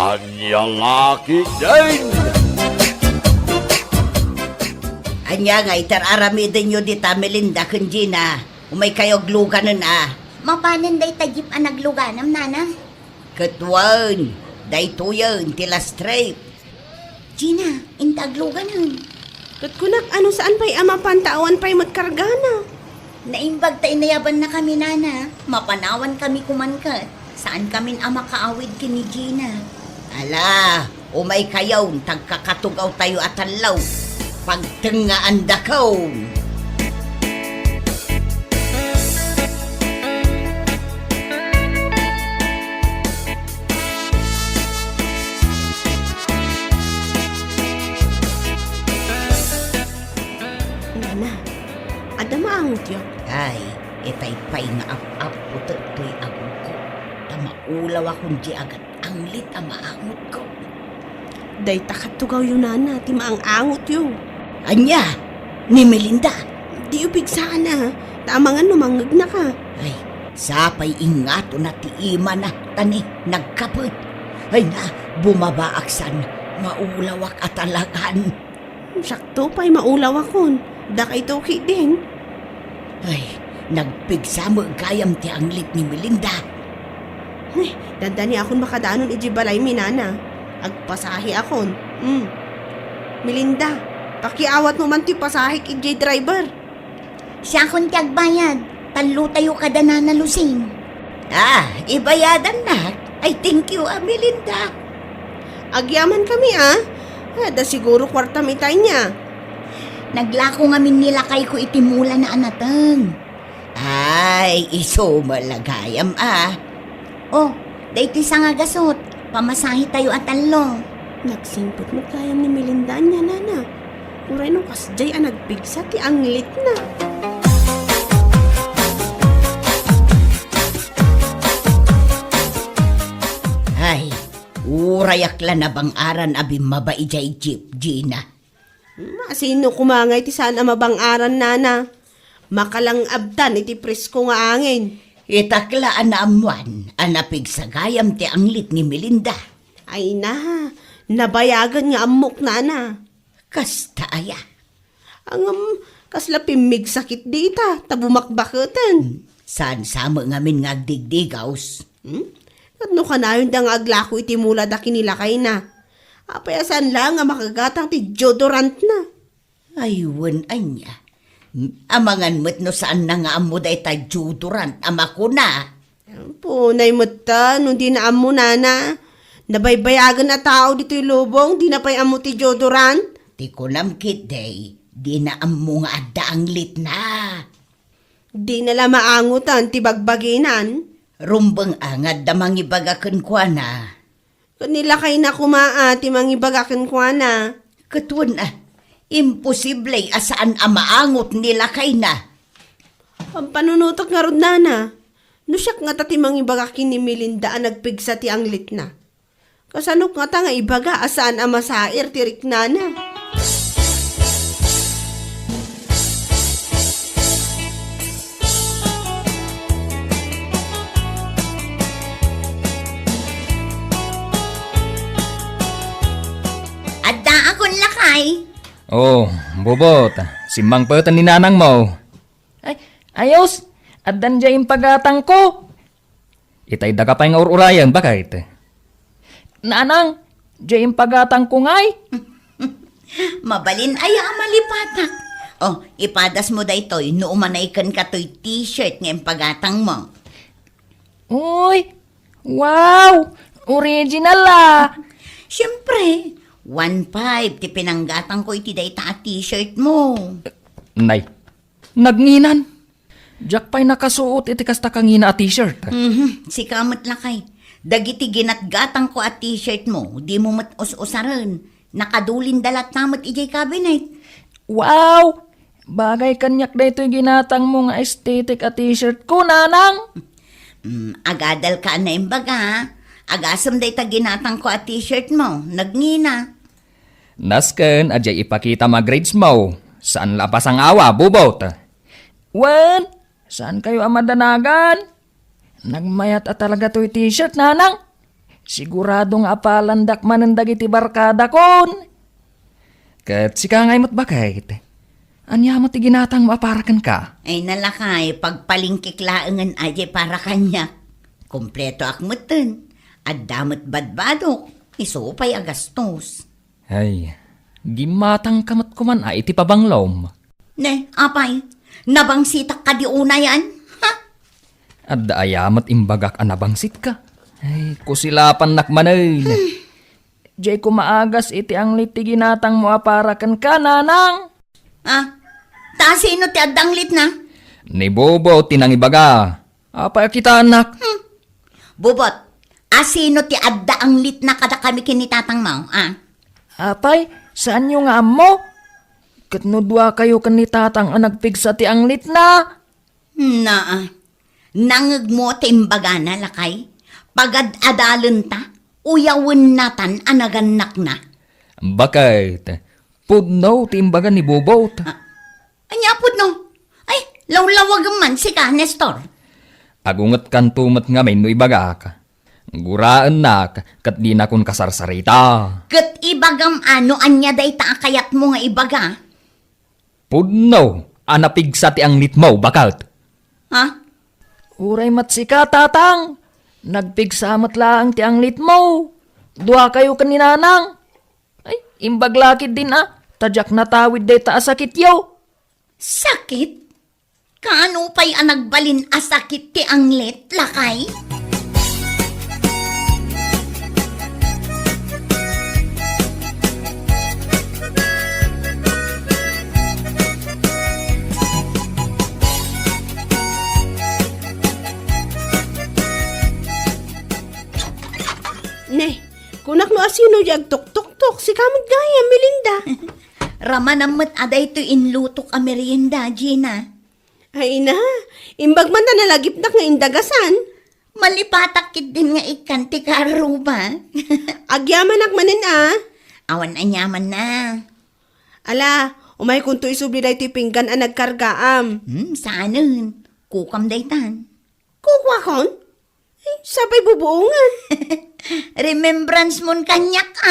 Anya laki din. Anya nga itararamidan nyo di ta Melinda kun Gina. Umay kayo gluganan Mapanan day tagip ang nagluganam, nana. Katwan, day tuyan tila straight. Gina, intagluganan. Kat kunak ano saan pa'y ama pantawan pa'y magkargana. Naimbag ta inayaban na kami, nana. Mapanawan kami kumankat. Saan kami ama kaawid kini Gina? Ala, umay kayo, tagkakatugaw tayo at alaw. Pagtengaan dakaw. Nana, ada maangot yun. Ay, itay pay nga ap-ap puto to'y agong ko. Tamaulaw akong di agad ang lit ang maangot ko. Day takatugaw yun, nana, ti maang-angot yun. Anya, ni Melinda. Di upig sana, tamangan numangag na ka. Ay, sapay ingato na ti ima na tani nagkapit. Ay na, bumabaaksan, maulawak at alagan. Sakto pa'y maulaw akon. Da kay toki din. Ay, nagpigsamo gayam ti anglit ni Melinda. Ay, dadani akon makadaanon ijibalay minana. Agpasahi akon. Melinda, pakiawat mo man ti pasahi kay driver. Siya akong tiyagbayad. Talo tayo kada nanalusing. Ah, ibayadan na. Ay, thank you, Melinda. Agyaman kami da siguro kwarta mitay niya. Naglako ngamin nila kay ko itimula na anatang. Ay, iso malagayam Oh, dayti sa nga gasot. Pamasahi tayo at talo. Nagsimpot mo kayam ni Melinda niya, nana. Uray nung kasjay nagpigsa ti anglit na. Ay, urayakla na bang aran abim mabaijay jeep, Gina. Sino kumangay ti saan mabang-aran, nana? Makalang abdan iti presko nga angin. Itaklaan na amuan, anapig sa gayam ti anglit ni Melinda. Ay na, nabayagan nga amok, nana. Kasta aya. Ang kasla pimig sakit dita, tabumakbaketan. Saan sama ngamin ngagdigdigaws? At no ka na yun da nga aglako iti mula da kinilakay na. Apayasan lang nga makagatang ti deodorant na. Aywan anya. Amangan mo't no saan na nga amo day ta deodorant, ama ko na. Punay mo ta, nung di na amo, nana. Nabaybayagan na tao dito'y lubong, di na pa'y amo ti deodorant. Ti ko namkit day, di na amo nga adda anglit na. Di nala maangutan ti bagbaginan. Rumbang angad da mangibagakan kwa na. Kanilakay na kumaa ti mangibagakan kwa na. Katuan imposible asaan amaangot nila kay na. Ang panunutok nga rod, nana. Nusyak nga tati mangibagakin ni Melinda ang nagpigsa ti anglit na. Kasanok nga ta nga ibaga asaan ang masair ti riknana. Adda akong lakay. Oh, bubot. Simbang patan ni nanang mo. Ay, ayos. Addan dya yung pagatang ko. Itay daga pa yung urayan, bakit? Nanang, dya yung pagatang ko ngay. Mabalin aya malipatak. Oh, ipadas mo da ito'y nuumanaykan ka to'y t-shirt ng pagatang mo. Uy, wow, original Siyempre, 1.5 ti pinanggatang ko iti day ta t-shirt mo. Nay, nagninan. Jack pa'y nakasuot iti kasta kangina a t-shirt. Si kamot lakay. Dagiti ginatgatang ko at t-shirt mo, di mo mat-us-usaran. Nakadulin dalat namot ijay cabinet. Wow, bagay kanyak da ito'y ginatang mo nga aesthetic a t-shirt ko, nanang. Agadal ka na imbaga. Agasam day ta ginatang ko at t-shirt mo. Nagngina. Nasken, adjay ipakita mag-grades mo. Saan lapas ang awa, bubot? Wen, saan kayo amadanagan? Nagmayat at talaga to'y t-shirt, nanang. Siguradong apalandak manendag iti barkada kon. Kat sika ngay mo't bakit? Anya mo ti ginatang maaparakan ka? Ay nalakay, pagpalingkiklaangan aje para kanya. Kompleto akmutin. At damot badbadok. Isupay agastos. Ay, gimatang kamat kuman ay iti pabanglom. Ne, apay, nabangsitak ka di una yan? Ha? At daayamat imbagak anabangsit ka. Ay, kusilapan nakmanay. Jay kumaagas iti ang liti ginatang mo aparakan ka, nanang. Ah, sino ti adanglit na? Ni Bobo tinang ibaga. Apa kita anak? Bubot, sino ti adda ang lit na kada kami kinitatang mo? Ah? Apay, saan yung amo? Katnudwa kayo kanitatang anagpigsa ti ang lit na. Na, nangag mo ti imbaga na lakay. Pagad adalon ta, uyawin natan anaganak na. Bakit? Pudno ti imbaga ni Bobo. Anya pud no? Ay, lawlawag man si ka, Nestor. Agungat kan tumat nga may no ibaga ka. Guraan na kat di na kun kasarsarita. Kat ibagam ano anya day ta kayat mo nga ibaga. Pudno, anapigsa ti ang lit mo, bakit? Ha? Uray matsika, tatang. Nagpigsa matlaang ti ang lit mo. Dua kayo kaninanang. Ay, imbaglakid din Tadyak natawid day ta asakit yaw. Sakit? Kaano pa'y anagbalin asakit ti anglet, lakay? Ne, kunak no asino jag tuk-tuk-tuk, si kamot gaya, Melinda. Ramanamot aday to inlutok a merienda, Gina. Ay na, imbag man na nalagip na nga indagasan. Malipatakit din nga ikan ti karuba. Agyaman akmanin Awan anyaman na. Ala, umay kung to isubli da ito pinggan ang nagkargaam. Saanon? Kukam daytan. Kukwa kon? Ay, sabay bubuungan. Remembrance mon kanyak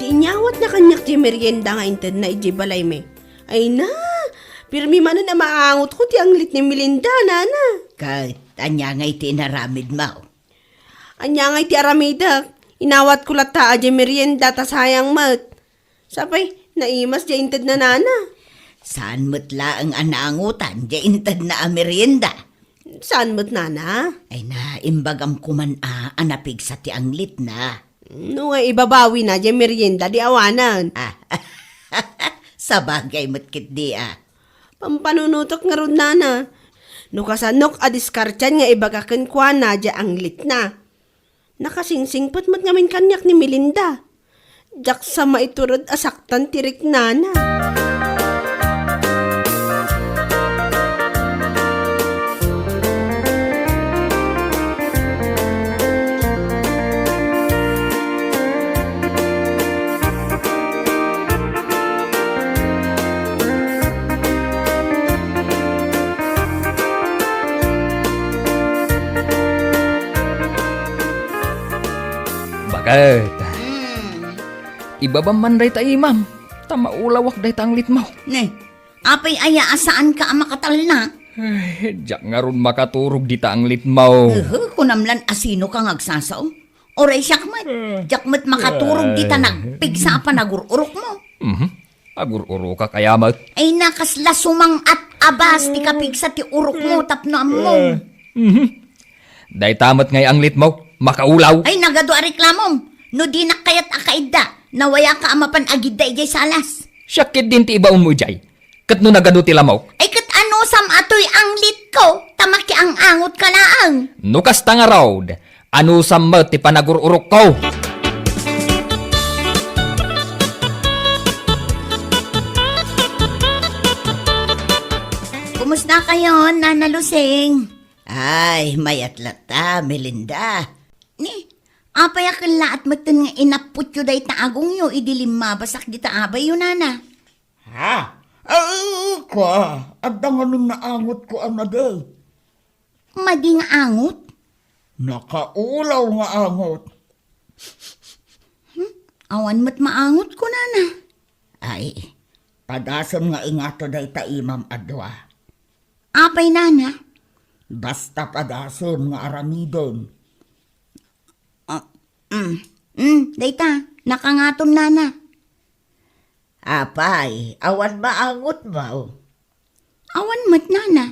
Inyawat na kanyak di merienda nga inted na iji balay me. Ay na, pirmi man na maangot ko ti ang lit ni Melinda, nana. Kahit anya nga iti naramid mo. Anya nga iti aramidak, inawat ko lata aja merienda ta sayang mat. Sapay, naimas di inted na nana. Saan matla ang anangutan, di intad na amerienda. Saan mat nana? Ay na, imbagam kuman anapig sa ti anglit na. No nga ibabawi na di merienda di awanan. Sa bagay matkit di Pampanunutok nga ron nana. No kasanok adiskartyan nga ibagakan kwa na di ang lit na. Nakasingsingpot mat ngamin kanyak ni Melinda. Jak sa maiturod asaktan tirik nana. Bakit? Ibabam man day ta imam. Tamaulawak day ta ang lit mo. Ne, apay aya asaan ka makatal na? Ay, diyak nga ron makaturog di ta ang lit mo. Kunamlan asino ka ngagsasaw? Oray siyakmat, jakmat makaturog di ta nagpigsa pa nagururok mo. Agur-uro ka kaya mat. Ay nakasla sumang at abas ti kapigsa ti urok mo tapno mo. Day tamat ngay ang lit mo. Makaulaw. Ay nagado a reklamong, no di na kayat akaida, nawaya ka amapan agida ijay salas. Syakit din ti ibaon mo jay. Kat no nagado ti lamaw. Ay kat ano sam atoy ang lit ko, tamaki ang angot ka laang. Nukas ta nga raw. Ano sammat ti panagururok ko. Kumusta kayo, Nana Lusing? Ay, mayat lata, Melinda. Ni, Apay akala at matan nga inaput yu day taagong yu, idilim mabasak di taabay yu nana. Ha? Ay, ko. At danganon na angot ko ang naday. Mading angot? Nakaulaw nga angot. Awan mat maangot ko nana. Ay, padasam nga ingato day ta imam adwa. Apay nana? Basta padasam nga aramidon. Dayta, nakangatom nana. Apay, awan maangot mo. Awan mat nana.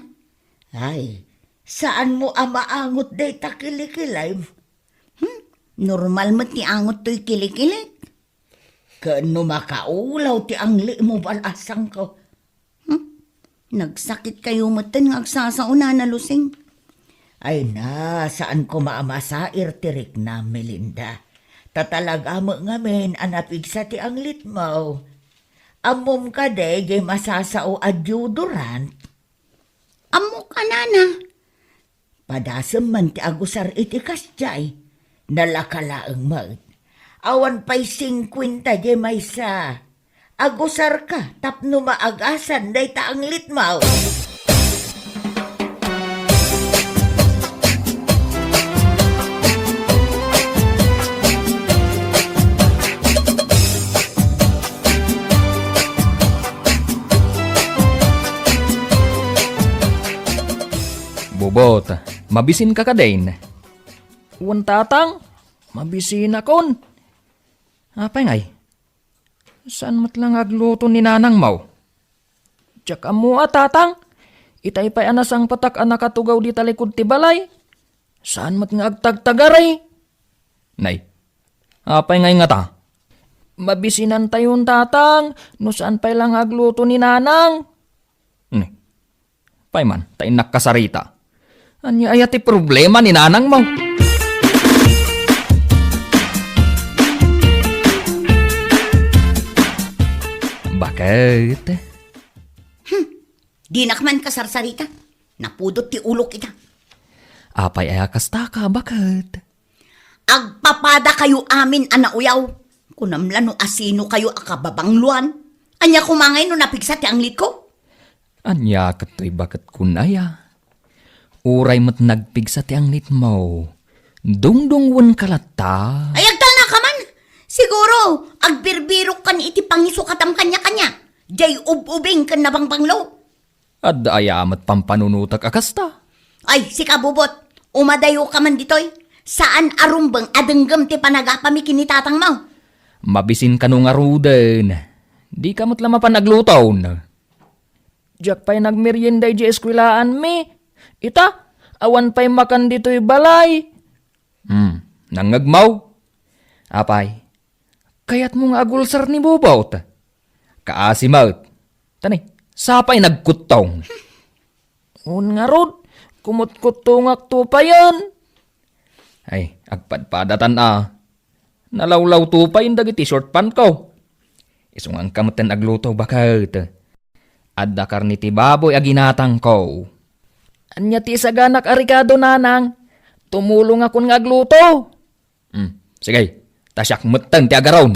Ay, saan mo ang maangot day ta kilikilay? Normal mat ti angot to'y kilikilik. Kano makaulaw ti angli mo balasang ko. Nagsakit kayo matan nga agsasauna na lusing. Ay na, saan ko maamasair tirik na, Melinda. Tatalaga mo ngamin anapig sa ti anglit mo. Amom ka de, gay masasao adjudorant. Amo ka nana. Padasam man ti agusar iti kasjay. Nalakalaang mag. Awan pa'y 50 di may sa. Agusar ka, tapno maagasan, day taanglit mo. Bobot, mabisin ka kadain. Uwan tatang, mabisin akon. Apay ngay? Saan matlang agluto ni nanang mau? Tsak amo tatang, itay pa'y anasang patak anak katugaw di talikod ti balay. Saan mat nga agtagtagaray? Nay, apay ngay nga ta? Mabisinan tayon tatang, no saan pa'y lang agluto ni nanang? Nay, pa'y man, tayo nakasarita. Anya ayati problema ni nanang mo. Bakit? Di nakman kasarsarita. Napudot ti ulo kita. Apay ayakas ta ka, bakit? Agpapada kayo amin anauyaw. Kunamlan no asino kayo akababangluan. Anya kumangay no napigsa ti anglit ko. Anya kato'y bakit kunaya? Uray mo't nagpigsa ti anglit mo. Dungdungwan kalata. Ay agtal na ka man. Siguro, agbirbirok kan iti pangisukatam kanya-kanya. Jay ubing kan nabang panglo. At ayamat pampanunutak akasta. Ay, si kabubot. Umadayo ka man ditoy. Saan arumbang adenggam ti panagapami kinitatang mo? Mabisin ka nung aruden. Di ka mo't lama pa naglutaw na. Diyak pa'y nagmerienday di eskwilaan mi. Ita, awan pa'y makan dito'y balay. Nangagmaw. Apay, kayat mong agulsar ni Bobot. Kaasimaut. Tani, sapay nagkutong. Un nga rod, kumut-kutungak to pa yan. Ay, agpadpadatan Nalawlaw to pa yung dagiti short pan ko. Isungang kamutan agluto bakit. Adda karniti baboy aginatang ko. Anya ti saganak arikado nanang. Tumulong akong ngagluto. Sige, tasyak mutan ti agaron.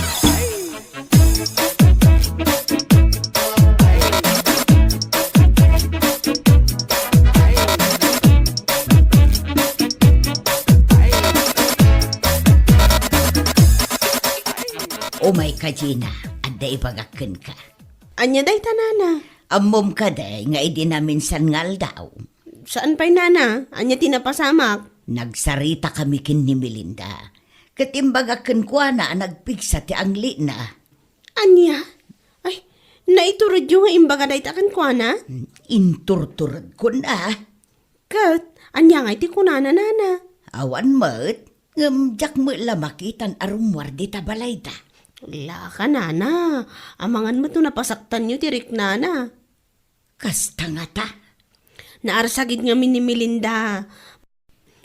O may kajina, aday bagakin ka. Anya day tanana. Amom ka day, nga idi namin sangal daw. Saan pa'y nana? Anya tinapasamak? Nagsarita kami kin ni Melinda. Katimbagakin ko na nagpigsa ti angli na. Anya? Ay, naiturod yung nga imbaga day takan kwa na? Inturturad ko na. Kat, anya nga iti kunana nana. Awan mo't, ngamjak mo lamakitan arumwar di tabalay da. La ka nana, amangan mo to napasaktan nyo tirik nana. Kasta nga ta. Naarsagid nga ni Melinda.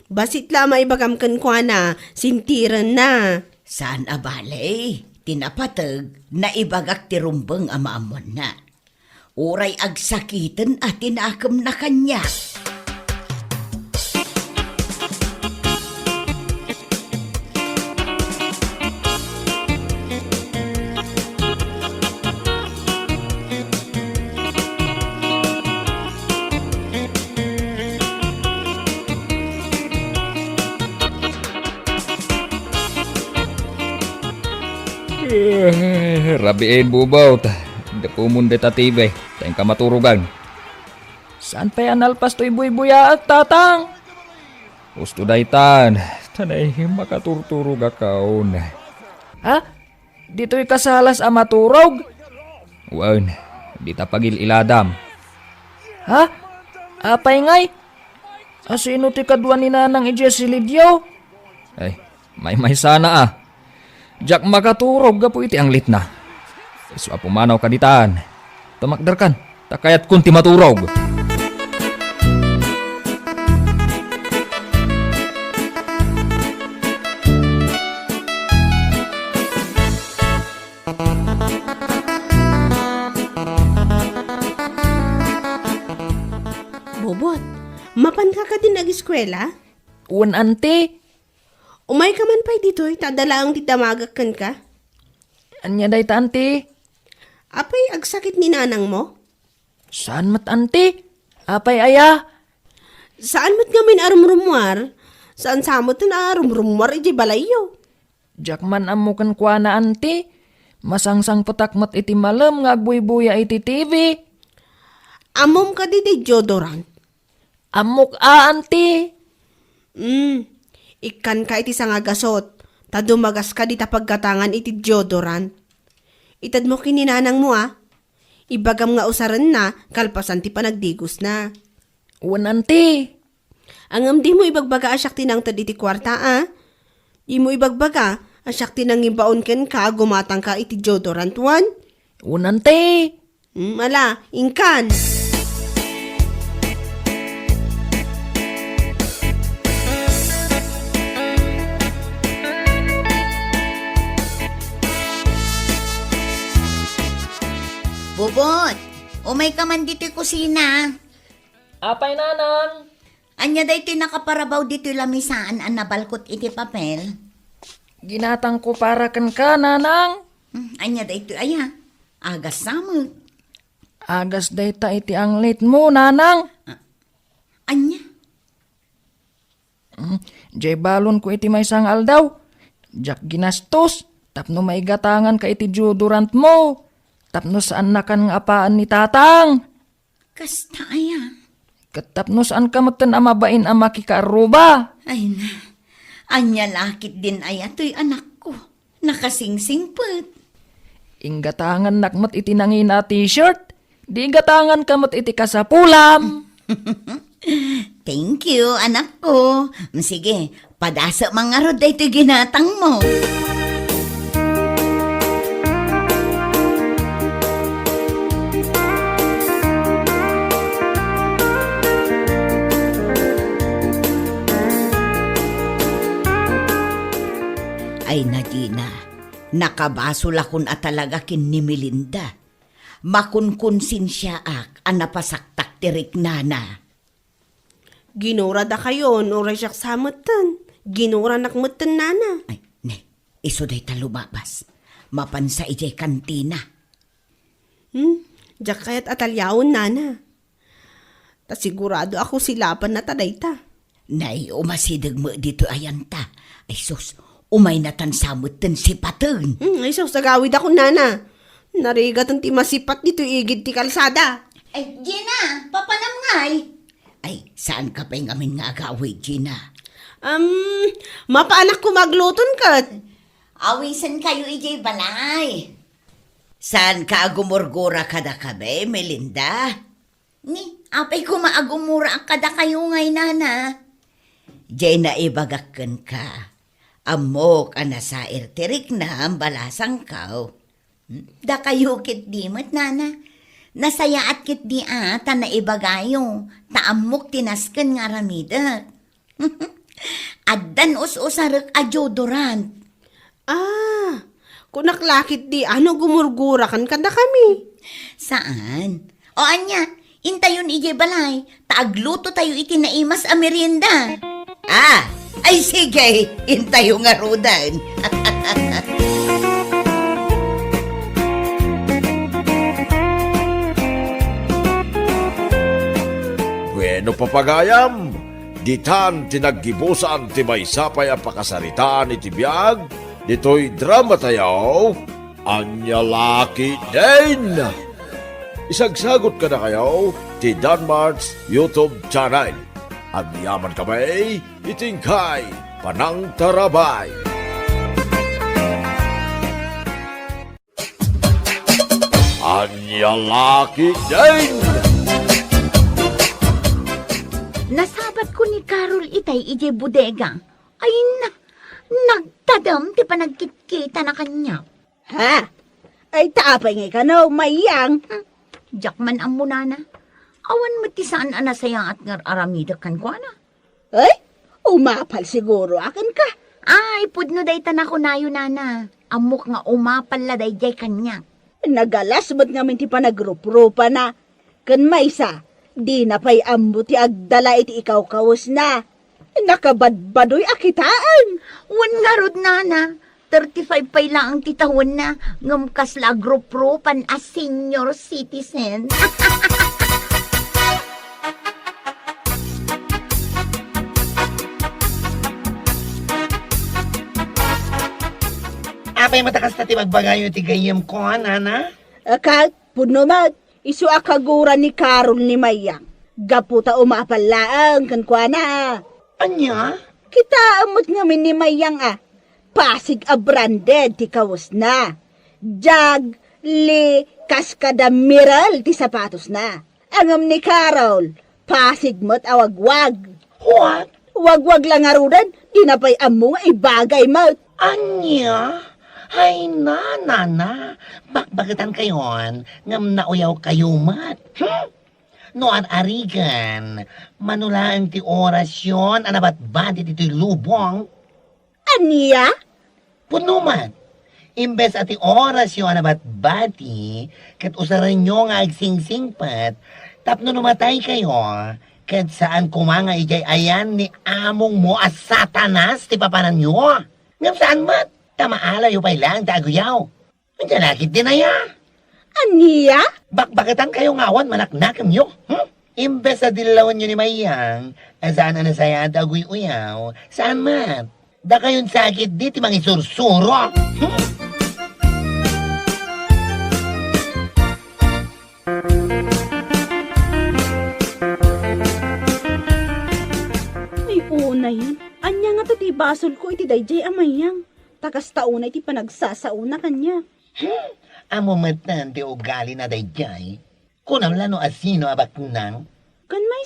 Basit la maibagamkan kwa na, sintiran na. Saan abalay? Tinapatag na ibagak ti rumbeng amaamon na. Uray agsakitan at tinakam na kanya. Rabiin bubot. Hindi po mundi tative. Tayong kamaturugan. Saan pa yan alpas to'y buy-buya at tatang? Gusto daytan. Tanay makaturturog akaon. Ha? Dito'y kasalas a maturog? Wan, di tapagil iladam. Ha? Apay ngay? Asino ti kadwa ni nanang ije si Lidyo? Ay, may sana ah. Jack makaturog gapo iti ang lit na. So apumanaw kaditaan. Tamakdarkan, takayat kunti maturog. Bobot, mapan ka din nag-eskwela? Un ante, Umay ka man pa'y dito'y tadala ang titamagakan ka? anya day ta ante? Apay agsakit ni nanang mo? Saan mat ante? Apay aya? Saan mo't ngamin arumrumwar? Saan samot na arumrumwar iti balayo? Jack man amukan kwa na ante. Masangsang patakmat iti malam nga agbuy-buya iti TV. Amom ka di deodorant. Amok ante. Ikan ka iti sangagasot. Tadumagas ka di tapaggatangan iti deodorant. Itad mo kininanang mo Ibagam nga usaran na, kalpasan ti panagdigos na. Un ante. Angam di mo ibagbaga asyak tinang tad iti kwarta Di mo ibagbaga asyak tinang ibaon ken ka gumatang ka iti deodorant wan. Un ante. Ala, ingkan. Bubot, umay ka man dito'y kusina. Apay nanang. Anya day ito'y nakaparabaw dito'y lamisaan ang nabalkot iti papel. Ginatang ko para kan ka nanang. Anya day ito'y aya. Agas samot. Agas day ta iti ang late mo nanang. Anya? Jay balon ko iti may sangal daw. Jack ginastos. Tapno may gatangan ka iti deodorant mo. Tapno saan na kan nga apaan ni tatang. Kasta aya. Katapno saan ka matan amabain ang makikaruba. Ay na. Anya lakit din aya to'y anak ko. Nakasingsingpet. Inggatangan nakmat iti nangina t-shirt. Di gatangan kamot iti kasapulam. Thank you, anak ko. Sige, padasa mga rod ay ito'y ginatang mo. Ay Nadina, nakabasol akon at talaga kin ni Melinda. Makunkunsin siya ang napasaktak tirik nana. Ginura da kayo, oray siyak samatan. Ginura nakmutan nana. Ay, ne, iso day talubabas. Mapansa ijay kantina. Diyak kaya't atalyawon nana. Ta sigurado ako silapan na tadayta. Nay, umasidag mo dito ayanta. Ay sus, umay natansamot ten sipatun. Ay sus, sagawid ako nana. Narigat ang timasipat dito igid ti kalsada. Ay, Gina, papanamngay. Ay, saan ka pa yung amin nga agawid, Gina? Mapaanak ko magluton kat. Awisan kayo ijay balay. Saan ka agumurgura kada kabe, Melinda? Ni, apay ko maagumura ang kada kayo ngay, nana. Jay na ibagakan ka. Amok anasa irtirik na ang balasang kaw. Da kayo kit di mat, nana. Nasaya at kit di ata na ibagayo. Taamok tinaskan nga ramida. Addan us-usarek a deodorant. Kunaklakit di ano gumurgura kan kada kami. Saan? O anya, intayon ije balay. Taagluto tayo iti naimas a merienda. Ay sige, intayo nga rodan. Bueno papagayam, ditan tinaggibusan ti may sapay ang pakasaritaan iti biyag, dito'y drama tayo, Anya laki din! Isagsagot ka na kayo ti Danmarks YouTube channel. Ang yaman kami, itingkay, panang tarabay. Anya laki din! Nasabat ko ni Carol itay ije bodega. Ay na, nagtadam ti panagkitkita na kanya. Ha? Ay taapay nga ka no, mayang. Jakman ang munana. Awan mo ti saan anasaya at ngar aramida kan ko na. Ay, umapal siguro akin ka. Ay, pudno day tanako nayo nana. Amok nga umapal la day jay kanya. Nagalas ba't ngamin ti panagrup-rupa na. Kan maysa, di na pa'y ambo ti agdala iti ikaw kawas na. Nakabadbadoy akitaan. Wan nga rod nana. 35 pay lang ang titahon na. Ngamkas la grup-rupan as senior citizen. Apay matakas na ti magbagayo ti gayem ko, nana? Akal, puno mag, isu akaguran ni Carol ni Mayang. Gaputa umapalaang kan kwa na. Anya? Kita amot ngamin ni Mayang Pasig a branded ti kawas na. Jag, li, kaskada miral ti sapatos na. Angam ni Carol, Pasig mo't awagwag. What? Wagwag lang arudan, di na pa'y amo nga ibagay mo't. Anya? Hay na, nana. Bakbakitan kayon, ngam nauyaw kayo mat. Noan arigan, manulaan ti orasyon, anabat ba di tito'y lubong? Aniya? Puno man. Imbes ati orasyon anabat bati, kat usaran nyo nga agsingsingpat, tapno numatay kayo, kat saan kumanga ijay ayan ni among mo as satanas ti papanan nyo. Ngam saan mat? Tamaala yung pay lang, taguyaw. Andiyan lakit din na ya. Aniya? Bakbakatan kayo ngawan, manaknakam nyo. Imbes sa dilawan nyo ni Mayang, saan na nasaya daguy uyaw, saan mat? Da kayon sakit di ti mga isursuro. May una yun. Anya nga ti basol ko iti dayjay amayang. Takas tauna iti panagsasauna kanya. Amo matan ti ugali na dayjay. Kunam lano asino abaknang. Kan may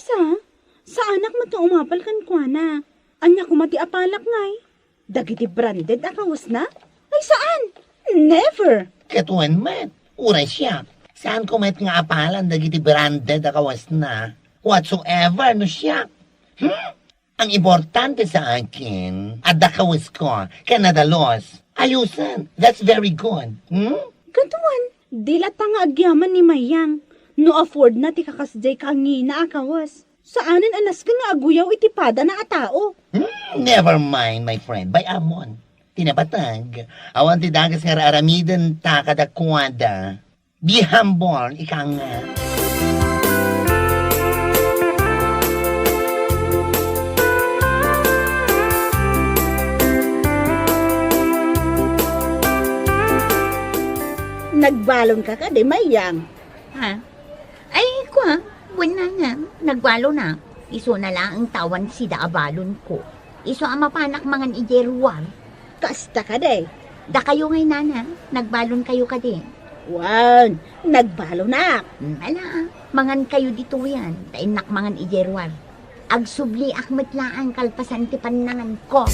sa anak mo to umapal kan kwa na. Anya kumati apalak ngay. Dagiti branded akawas na? Ay saan? Never. Katuan mat, uray siya. Saan ko met nga apalan dagiti branded akawas na? Whatsoever no siya. Ang importante sa akin, at dakawas ko, kanadalos. Ayusan, that's very good. Gantuan, dilata nga agyaman ni Mayang. No afford na ti kakasjay kangina akawas. Saanan anas ka nga aguyaw itipada na atao. Never mind, my friend. By amon. Tinabatag. Awan ti dagas nga aramidan ta kadakwada. Be humble, ika nga. Nagbalon ka di Mayang. Ha? Ay, kwa, buwan na nga. Nagwalo na. Iso na lang ang tawan si daabalon ko. Iso ang mapanak mangan ijeruar. Kasta ka di. Da kayo ngay nana. Nagbalon kayo ka din. Wan, nagbalo na. Ala, mangan kayo dito yan. Tainak mangan ijeruar. Agsubli akmet laang kalpasan ti panangan ko.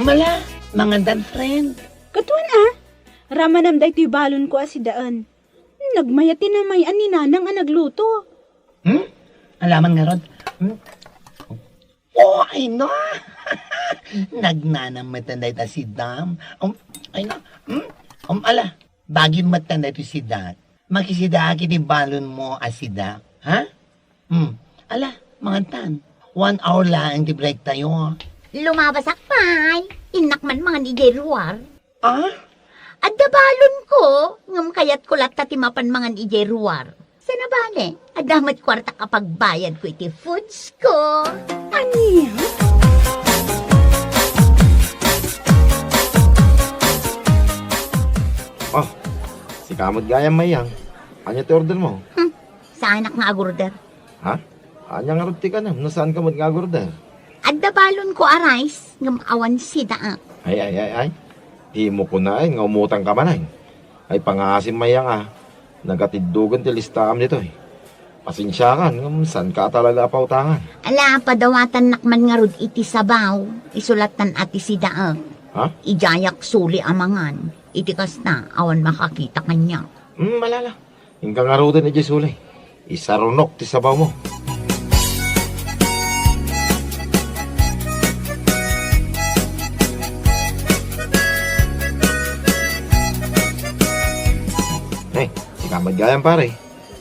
Mala, mangandan friend. Katuan Ramanam day ti balon ko asidaan. Nagmayatin na may ani nanang nagluto. Alaman nga ron. Oh, ay no. Nagnanam matanday ta si Dam. Ay no. Ala, bagin matanday to si Dat. Makisida kiti balon mo asida. Ha? Ala, mangantan. 1 hour lang di break tayo. Lumabasak pay. Inak man mangan ijeruar. Ah? Adda balon ko, ngam kayat ko lat tatimapan mangan ijay ruwar. Sana bale, adamat kwarta kapag bayad ko iti foods ko. Anya? Oh, si kamot gayam mayang. Anya ti order mo? Sa anak nga agurder. Ha? Anya nga ruti ka na. Nasaan kamot nga order? Adda balon ko arais, ngam awan sida. Ay. Himo ko na ay, nga umutang ka man ay. Ay pangasim mayang ah. Nagatiddugan ti listam nito eh. Pasensya ka, ngam saan ka talaga pautangan? Ala, padawatan nakman nga rod iti sabaw, isulatan ati sida. Ha? Ijayak suli amangan, iti kasta, awan makakita kanya. Malala. Hingga nga ro din ni Jesuli. Isarunok ti sabaw mo. Eh, si kamad gayam pare.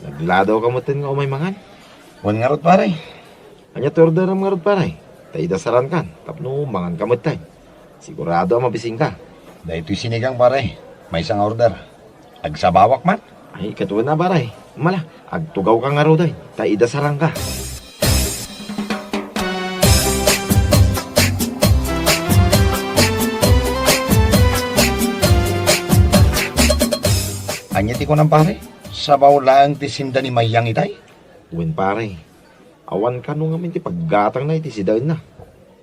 Nagladaw kamutin nga umay mangan. Wan nga rot pare. Anya ti order nga rot pare. Tay dasaran kan. Tapno mangan kamut tay. Sigurado mabising ka. Da ito'y sinigang pare. May isang order. Agsabawak man. Ay, katuwa na pare. Mala, agtugaw ka nga ro day. Tay dasaran ka. Anya ti ko ng pare. Sabaw lang ti sinda ni Mayang itay. Uwin pare. Awan ka nung amin ti paggatang na iti sidain na.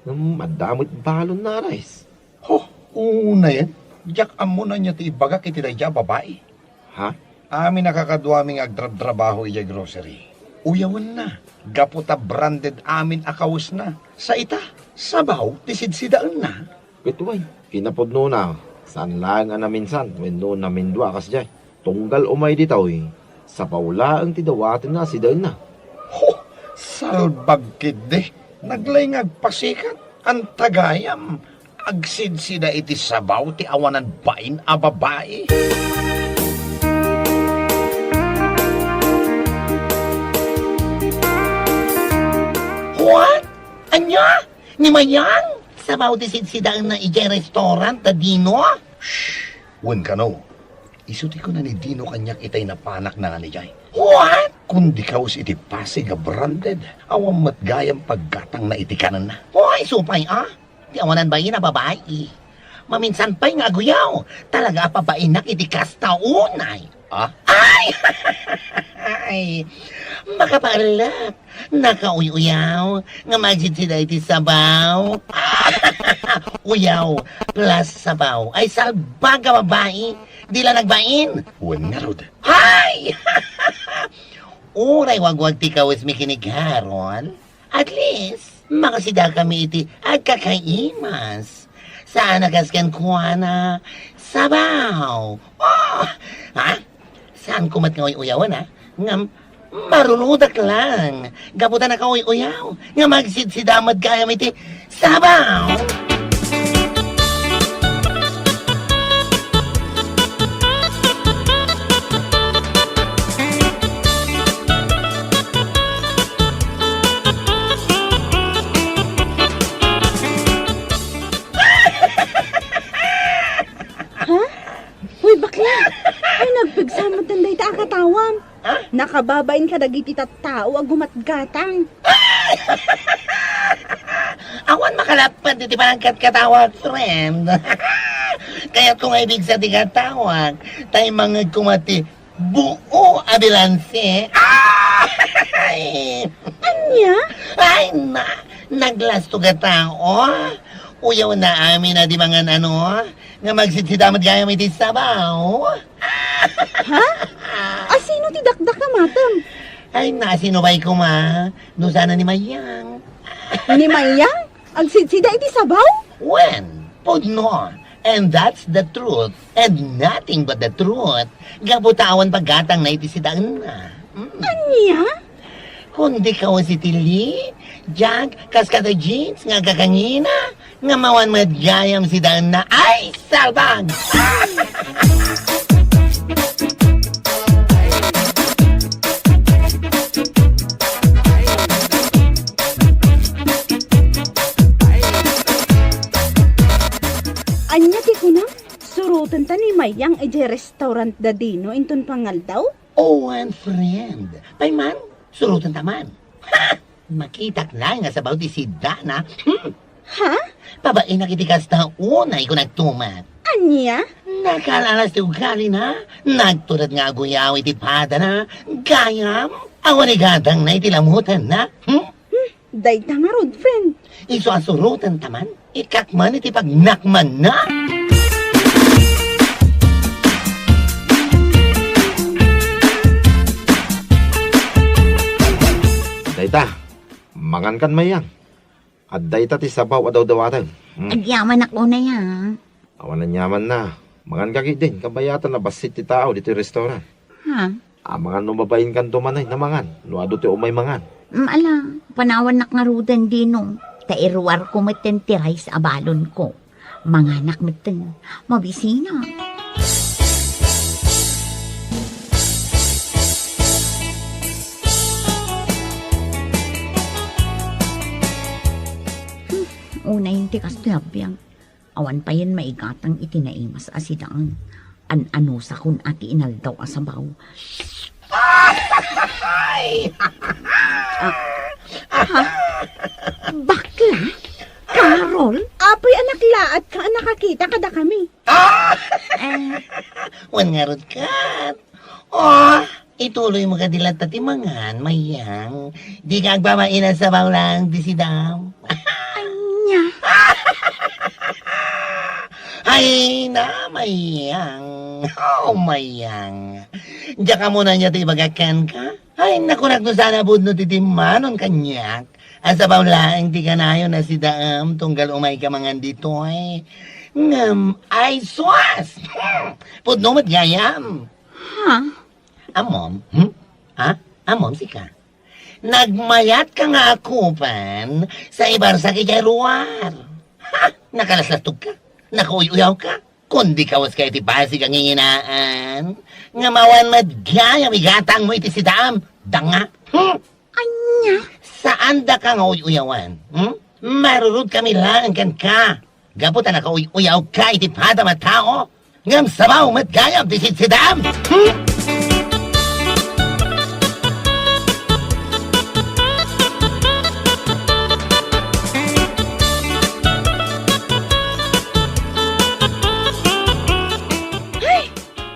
Madamit balon na rice. Ho, una yan. Diyak amo na niya ti ibagak iti dayja babae. Ha? Amin nakakaduaming agdrab-trabaho ijay grocery. Uyawan na. Gaputa branded amin akawis na. Sa ita, sabaw ti sidsidaan na. Kituway. Kinapod no na. Saan lang na minsan. When no namin dua kas jay. Tunggal umay ditaw eh. Sa paula ang tidawatin na sidain na. Ho, salbagkid de. Naglay ngagpasikat. Ang tagayam. Agsidsida iti sabaw ti awanan bain a babae. What? Anya? Ni Mayang? Sabaw ti sidsidaan na ijay restaurant ta Dino? Wen ka no. Isuti ko na ni Dino kanyak itay na panak na nga ni Jay. What? Kundi kaus iti pasig a branded. Awang matgayang paggatang na iti kanan na. Hoy, supay Di awanan ba yun na babae? Maminsan pa'y nga guyaw. Talaga pabain na iti kasta unay. Ah? Ay! Ay! Makapaalak. Nakauyaw. Nga magsitsida iti sabaw. Uyaw plus sabaw. Ay salbaga babae. Di lang nagbain. Wen nga rod. Hay! Uray wagwag ti kawis mi kinigharon. At least, makasida kami iti agkakaimas. Saan nagaskan kuha na sabaw. Oh! Ha? Saan kumat nga uyawan ha? Ngam, marunudak lang. Gabutan na ka uyaw. Nga magsidsidamad kaya iti sabaw. Uy, bakla! Ay, nagpagsamot ng dayta akatawam. Nakababain ka dagiti tattao ag gumatgatang. Awan makalapan iti parangkat katawag, friend. Kaya't kung ibig sa tigatawag, tayo mga kumati buo abilanse. Ay! Anya? Ay na! Naglasto ka tao. Uyaw na amin na di mga nga magsitsidamad gaya may sabaw. Ha? Sino ti dakdak na matam? Ay na, sino ba'y kuma? No sana ni Mayang. Ni Mayang? Agsidsida iti sabaw? When? Pudno. And that's the truth. And nothing but the truth. Gabutawan paggatang na iti sidaan na. Anya? Kundi ka si Tili, Jag, kaskada jeans, nga kakangina, nga mawan madgayam si daan na, ay, salbag! Anya ti kunang? Surutan ta ni Mayang ije restaurant da dino inton pangaldaw? Oh, and friend. Payman, surutan taman. Ha! Makitak na nga sa bawti si Dana. Ha? Babae na kitikas na unay ko nagtumat. Anya? Nakalalas ti ugali na. Nagtulad nga guyaw iti pada na. Gayam. Awan ni gadang na itilamutan na. Dayta nga rod, friend. Iso asurutan taman. Ikakman iti pagnakman na. Dayta, mangan kan mayang. At dayta ti sabaw adaw dawatan. Agyaman ako na yan. Awan na nyaman na. Mangan kaki din, kabayatan na basit ti tao dito restaurant. Ha? Mangan numabayin kan tumanay na mangan. Luado ti umay mangan. Ala, panawan nak nga rudan dino. Tairwar ko maten tiray sa abalon ko. Manganak maten, mabisina. Una yung tikas labiyang. Awan pa yan maigatang itinaimas asidaan. An-ano sa kun ati inaldaw asabaw. Bakla? Carol? Apoy anak laat ka nakakita kada kami. Wan nga rod kat. Oh, ituloy mo ka dilat tati mangan, mayang. Di ka agpamaina sa baw lang, di si Dam. Anya? Ay na, mayang. Oh, mayang. Diya ka muna niya ti bagakan ka. Ay, nakunak no sana budno ti timanon kanyak. Asabaw lang, di ka na yun na si Dam, tunggal umay ka mangan dito ay. Ngam, ay swas! Pudno mat gayam. Ha? Amom? Ha? Amom si ka. Nagmayat ka nga akupan sa ibar sa kijaruar. Ha? Nakalaslatog ka. Nakauyaw ka. Kundi kawas ka iti basig ang inginaan. Nga mawan madgayam igatang mo iti si Dam. Danga. Anya? Saan da ka nga uyawan? Marurod kami lang kan ka. Gapot na nakauyaw ka iti pada matao. Ngam sabaw matgayam ti si Dam.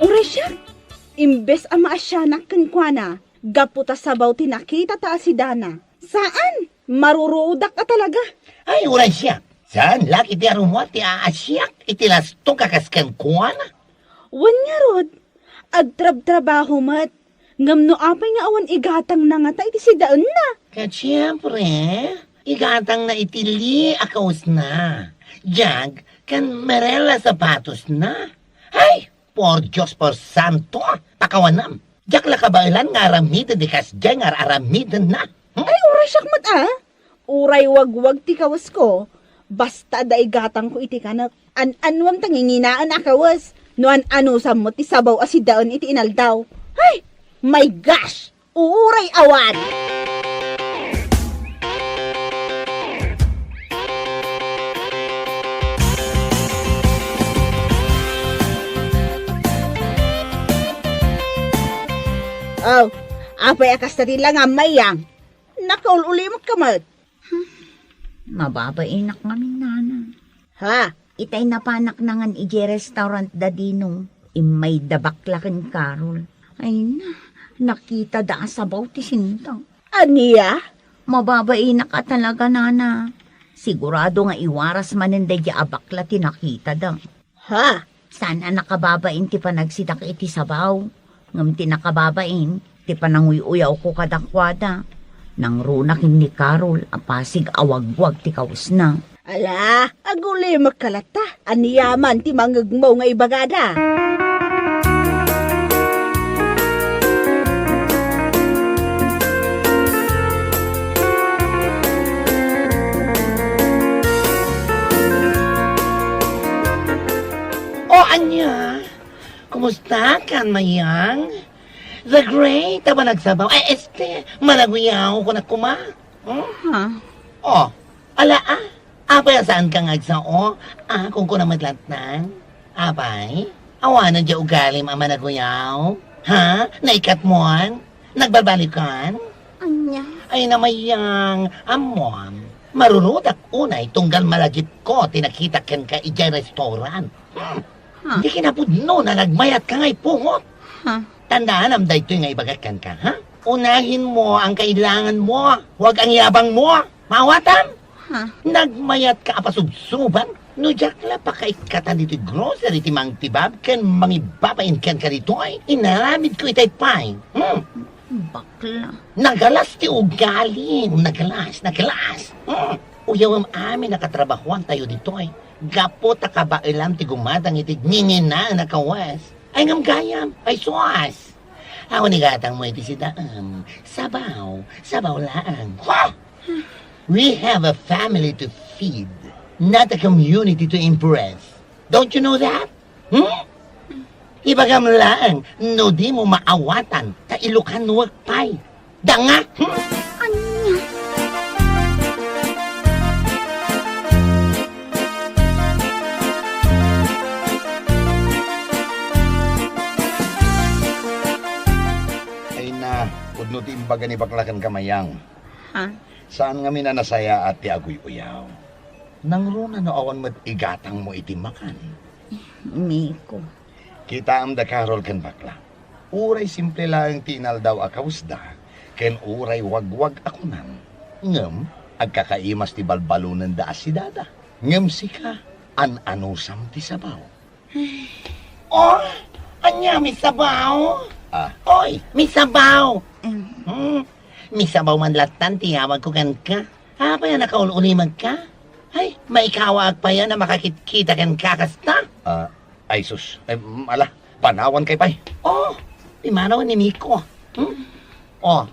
Uresya, imbes ang maasyanak kankwana, gaputa sabaw tinakita ta si Dana. Saan? Marurudak ka talaga. Ay, uray siya. Saan laki ti arumwa ti aasyak iti lastong kakaskan kuwana? Wan nga rod, agtrab-trabaho mat. Ngam no apay nga awan igatang na nga ta iti si Daan na. Kat siyempre, igatang na itili akaws na. Jag, kan merela sapatos na. Ay, por Diyos, por santo, pakawanam. Jak la kabailan nga aramidan di kasjay nga aramidan na. Ay, uray siyak mat Uray wag-wag ti kawas ko. Basta da igatang ko iti kanak. An-anwam tanginginaan akawas. No an-ano sa mo ti sabaw asi Daan iti inaldaw. Ay, my gosh! Uuray awan! Oh, apay akas na lang ang mayang. Nakaululimot ka mat. Mababainak ngamin nana. Ha? Itay napanak nangan ije restaurant da dinong. Imay dabaklakan Carol. Ay na, nakita da asabaw ti sintang. Aniya? Mababainak ka talaga nana. Sigurado nga iwaras maninday di abakla ti nakita da. Ha? Sana nakababain ti panagsidak iti sabaw. Ngam ti nakababain, ti pananguy-uyaw ko kadakwada. Nang runakin ni Carol, apasig awagwag ti kawas na. Ala, aguli magkalata. Aniyaman ti mangagmaw nga ibagada. O, anya? Kumusta kan, mayang? The Great, aba nagsabaw. Malaguyaw ko na kuma. Ha? Oh, ala Apay, saan ka ngagsao? Kung ko na madlatnan? Apay? Awanan dya ugalim ama naguyaw? Ha? Naikat moan? Nagbabalikan? Anya? Ay namayang amon. Marurudak unay tunggal malagip ko tinakita ken ka ijay restaurant. Hindi kinapudno na nagmayat ka nga'y pungot. Ha? Tandaan am daytoy nga ibagakan ka, ha? Unahin mo ang kailangan mo, huwag ang yabang mo. Mawatan? Ha? Nagmayat ka apasubsuban, no jakla pa kaikatan dito grocery ti mang tibab, ken mangibabain ken ka dito ay inaramid ko itay pay. Bakla. Nagalas ti ugali, nagalas. Uyaw am amin nakatrabahuan tayo dito ay. Gapo ta kabailam ti gumadang iti ngingin na nakawas. Ay ngam gayam, ay suas. Ako ni gatang mo iti si Daam. Sabaw lang. We have a family to feed, not a community to impress. Don't you know that? Ibagam lang, no di mo maawatan, ta ilukan nuwag pay. Danga! Ay na, udno ti imbaga ni baklakan kamayang. Ha? Saan nga minanasaya at ti agoy uyaw? Nang runa no awan mo't igatang mo iti makan. Miko. Kita am da karol ken bakla. Uray simple lang tinal daw akawsda, ken uray wagwag akunan. Ngem, agkakaimas ti balbalunan da asidada. Ngem sika, anusam ti sabaw. Oh, anya, may sabaw? Ah. Oy, may sabaw! May sabaw man latan, tiyawag ko kan ka. Ha, pa yan nakaululimag ka? Ay, may kawag pa yan na makakita kan kakasta. Ay sus, ala, panawan kay pay. Oh, imanaw ni Miko. Oh,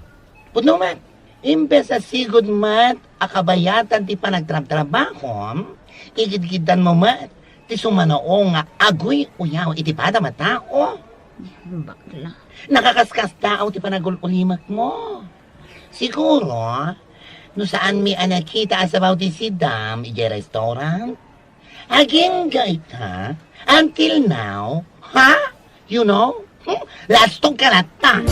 pudno man. Imbes sa sigod mat, akabayatan ti panagtrabaho, igidgidan mo mat, ti sumanoo nga agoy uyaw iti pada matao. Bakla. Nakakaskas tao ti panagululimak mo. Siguro, no saan mi anakita asabaw ti sidam, ije restaurant? Aging gaita, until now, ha? You know? Lastong kalata.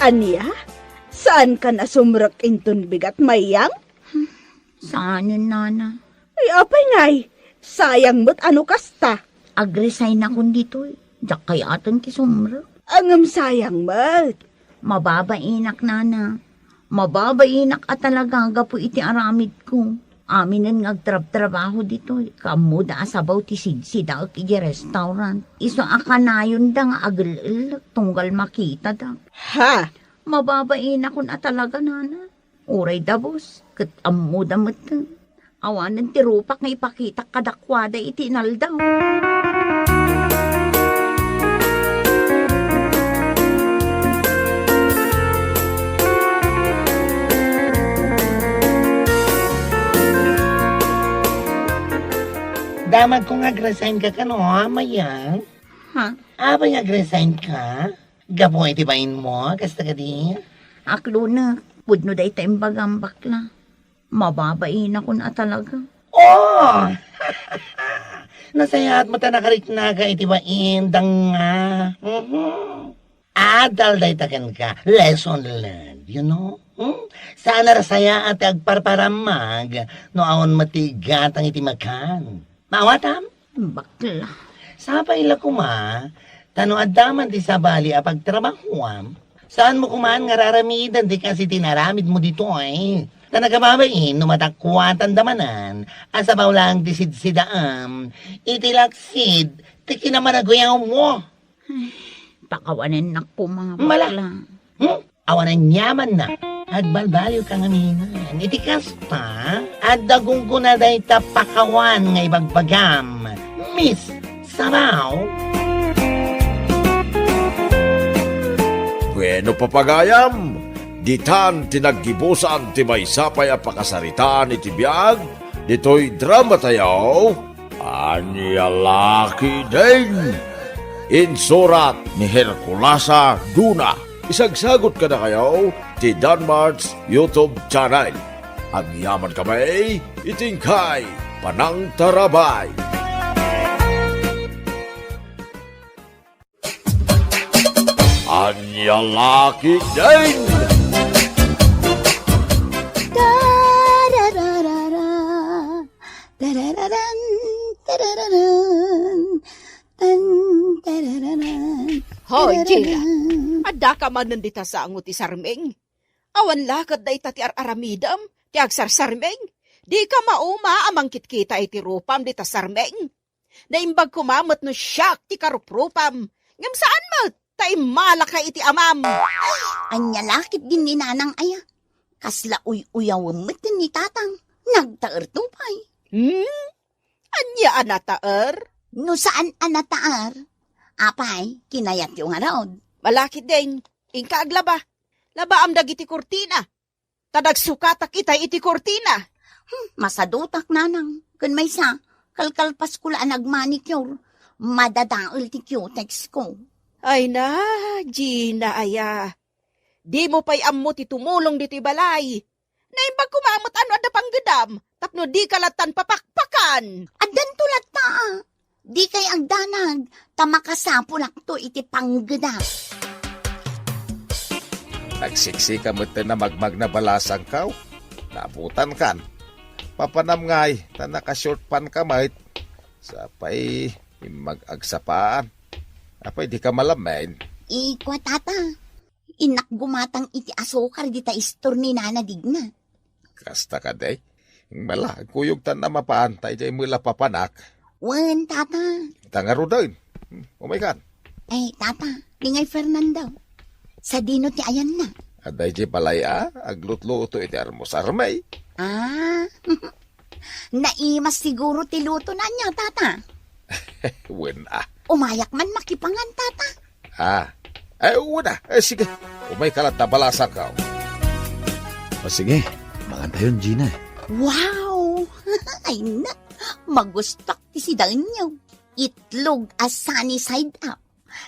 Anya? Saan ka na sumrak inton bigat mayang? Saanin, nana? Ay, apay ngay. Sayang mo't ano kasta. Agresign akong dito eh. Diyak kay aton ti sumra. Angam sayang mo't. Mababainak, nana. Mababainak at talaga gapo iti aramid ko. Aminin ngagtrabaho dito eh. Kamuda asabaw ti sidsida ak iti restaurant. Iso akanayon da nga agil tunggal makita da. Ha? Mababainak ko na talaga, nana. Uray dabos, kat amuda mo't awanan ti rupak nga ipakita kadakwada iti inaldaw. Damag kung ag-resign ka no, mayang? Ha? Abang ag-resign ka? Gapo iti bain mo, kasta ka di? Aklo na, pudno da ita imbagambak na. Mababain ako na talaga. Oh! Nasayaat mo ta nakariknaga iti bain, danga. Adal day taken ka, lesson learned, you know? Sana rasaya at agparparamag, no aon matigatang iti makan. Mawatam? Bakla. Sa paila kuma, tano adaman ti sabali a pagtrabahuam. Saan mo kumaan nga raramidan di kasi tinaramid mo dito eh. Tanagababain, numatakwatan damanan, asabaw lang ti sidsidaam, itilaksid, ti kinamanaguyaw mo. Pakawanin na po mga Mala. bakla. Awanan yaman na. Agbalbaliw kang aminan. Iti kasta, at dagong ko na day tapakawan nga ibagbagam. Miss Sabaw. Bueno papagayam, ditan tinaggibusan ti may sapay a pakasaritaan iti biyag, dito'y drama tayo, Anyalaki din. Insurat ni Herculasa Duna. isagsagot ka na kayo ti Danmar's YouTube channel. Agyaman kami, itingkay, panang tarabay. Anyalaki din! Tarararara, tarararan, tarararan, tan, tarararan, Hoy, Gina. tarararan. Ada ka man nandita sa angot ti Sarmeng. Awan lakad da ita ti aramidam, ti agsarsarmeng. Di ka mauma amang kitkita iti rupam di ta Sarmeng. Naimbag kumamot no siyak ti karuprupam. Ngam saan mo? Ta malaka iti amam. Anya lakit din ni nanang aya. Kasla uy-uyawamot ni tatang. Nagtaer tupay. Anya anataer? No saan anataar? Apay, kinayat yung araw. Malakit din. Ingka aglaba. Laba am dagiti kurtina. Tadagsukatak itay iti kurtina. Masadutak nanang. Kun may sa, kalkalpas ko laan nagmanicure. Madadaol ti cutex ko. Ay na, Gina aya. Di mo pa'y ammo ti tumulong dito balay. Naimbag kumamot ano ada panggedam. Tapno di kalatan papakpakan. Adan tulat ta. Di kay agdanag. Tamakasapulak to iti panggeda. Nagsiksi ka mo na magmag na balasang kaw. Nabutan kan. Papanam ngay, ta naka-short pan ka mait. Sapay, mag-agsapaan. Apay, di ka malamain. Ikwa tata. Inak gumatang iti asukar di ta istor ni nana digna. Kasta ka day. Mala, kuyog tan na mapaantay day mula papanak. Wen tata. Tangaro daw. Oh my God. Eh tata, lingay Fernando. Sa dino ti ayan na. Aday di palaya, aglutluto iti armos-armay. Ah. Naimas siguro ti luto na niya tata. Wen ah. Umayak man makipangan tata. Ay, una. Sige. Umay kalat na balasang kaw. O sige, makantayon, Gina. Wow! Ay na, magustak ti si Danyo. Itlog as sunny side up.